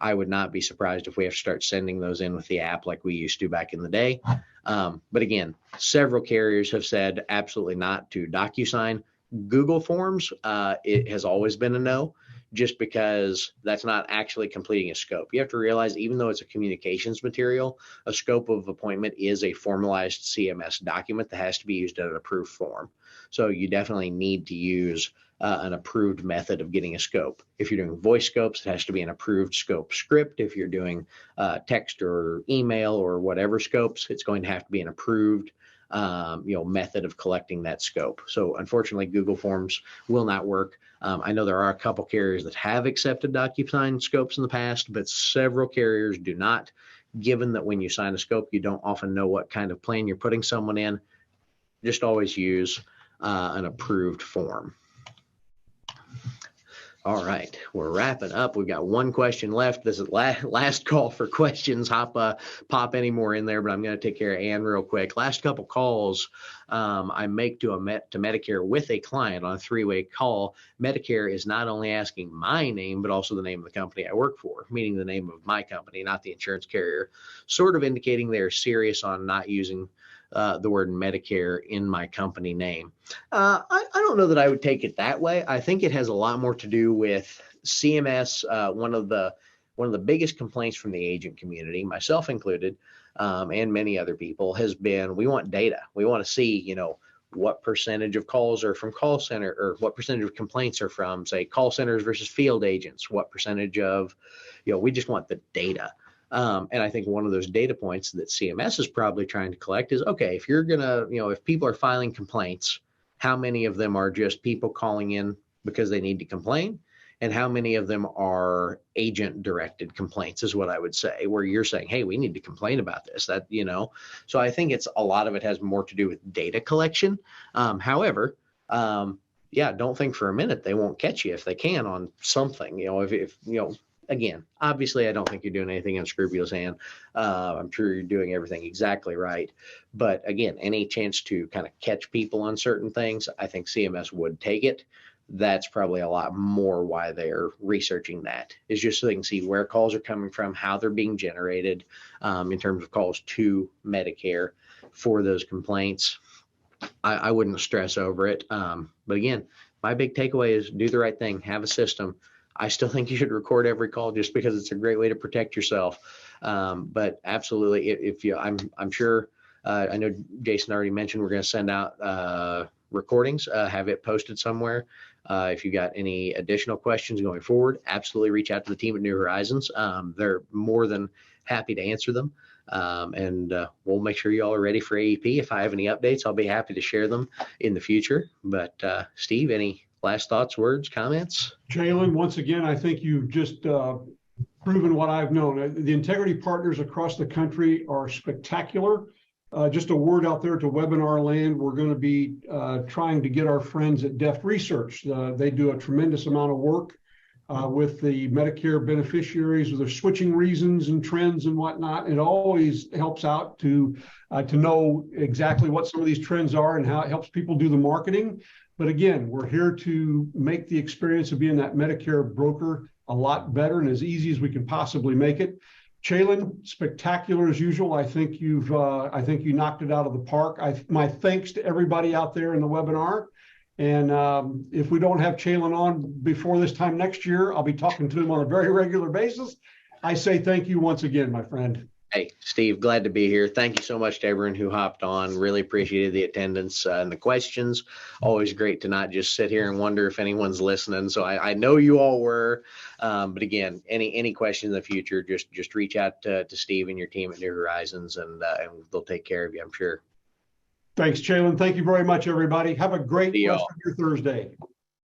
I would not be surprised if we have to start sending those in with the app like we used to back in the day. But again, several carriers have said absolutely not to DocuSign. Google Forms, it has always been a no, just because that's not actually completing a scope. You have to realize, even though it's a communications material, a scope of appointment is a formalized CMS document that has to be used in an approved form. So you definitely need to use an approved method of getting a scope. If you're doing voice scopes, it has to be an approved scope script. If you're doing text or email or whatever scopes, it's going to have to be an approved method of collecting that scope. So unfortunately, Google Forms will not work. I know there are a couple carriers that have accepted DocuSign scopes in the past, but several carriers do not, given that when you sign a scope, you don't often know what kind of plan you're putting someone in. Just always use an approved form. All right, we're wrapping up. We've got one question left. This is last call for questions. Pop any more in there, but I'm going to take care of Ann real quick. Last couple calls I make to Medicare with a client on a three-way call. Medicare is not only asking my name, but also the name of the company I work for, meaning the name of my company, not the insurance carrier, sort of indicating they're serious on not using the word Medicare in my company name. I don't know that I would take it that way. I think it has a lot more to do with CMS. One of the biggest complaints from the agent community, myself included, and many other people, has been, we want data. We want to see, what percentage of calls are from call center, or what percentage of complaints are from, say, call centers versus field agents. What percentage of, we just want the data. And I think one of those data points that CMS is probably trying to collect is, okay, if you're gonna, if people are filing complaints, how many of them are just people calling in because they need to complain? and how many of them are agent directed complaints is what I would say, where you're saying, hey, we need to complain about this, that, so I think it's a lot of it has more to do with data collection. However, yeah, don't think for a minute they won't catch you if they can on something, if again, obviously I don't think you're doing anything unscrupulous, and I'm sure you're doing everything exactly right. But again, any chance to kind of catch people on certain things, I think CMS would take it. That's probably a lot more why they're researching that, is just so they can see where calls are coming from, how they're being generated, in terms of calls to Medicare for those complaints. I wouldn't stress over it. But again, my big takeaway is do the right thing, have a system. I still think you should record every call just because it's a great way to protect yourself. But absolutely, if you, I'm sure, I know Jason already mentioned we're going to send out recordings, have it posted somewhere. If you got any additional questions going forward, absolutely reach out to the team at New Horizons. They're more than happy to answer them. And we'll make sure you all are ready for AEP. If I have any updates, I'll be happy to share them in the future. But Steve, any last thoughts, words, comments? Chalen, once again, I think you've just proven what I've known. The integrity partners across the country are spectacular. Just a word out there to webinar land, we're going to be trying to get our friends at Deft Research. They do a tremendous amount of work with the Medicare beneficiaries, with their switching reasons and trends and whatnot. It always helps out to know exactly what some of these trends are and how it helps people do the marketing. But again, we're here to make the experience of being that Medicare broker a lot better and as easy as we can possibly make it. Chalen, spectacular as usual. I think you knocked it out of the park. My thanks to everybody out there in the webinar. And if we don't have Chalen on before this time next year, I'll be talking to him on a very regular basis. I say thank you once again, my friend. Hey, Steve, glad to be here. Thank you so much to everyone who hopped on. Really appreciated the attendance and the questions. Always great to not just sit here and wonder if anyone's listening. So I know you all were. But again, any questions in the future, just reach out to Steve and your team at New Horizons, and they'll take care of you, I'm sure. Thanks, Chalen. Thank you very much, everybody. Have a great rest of your Thursday.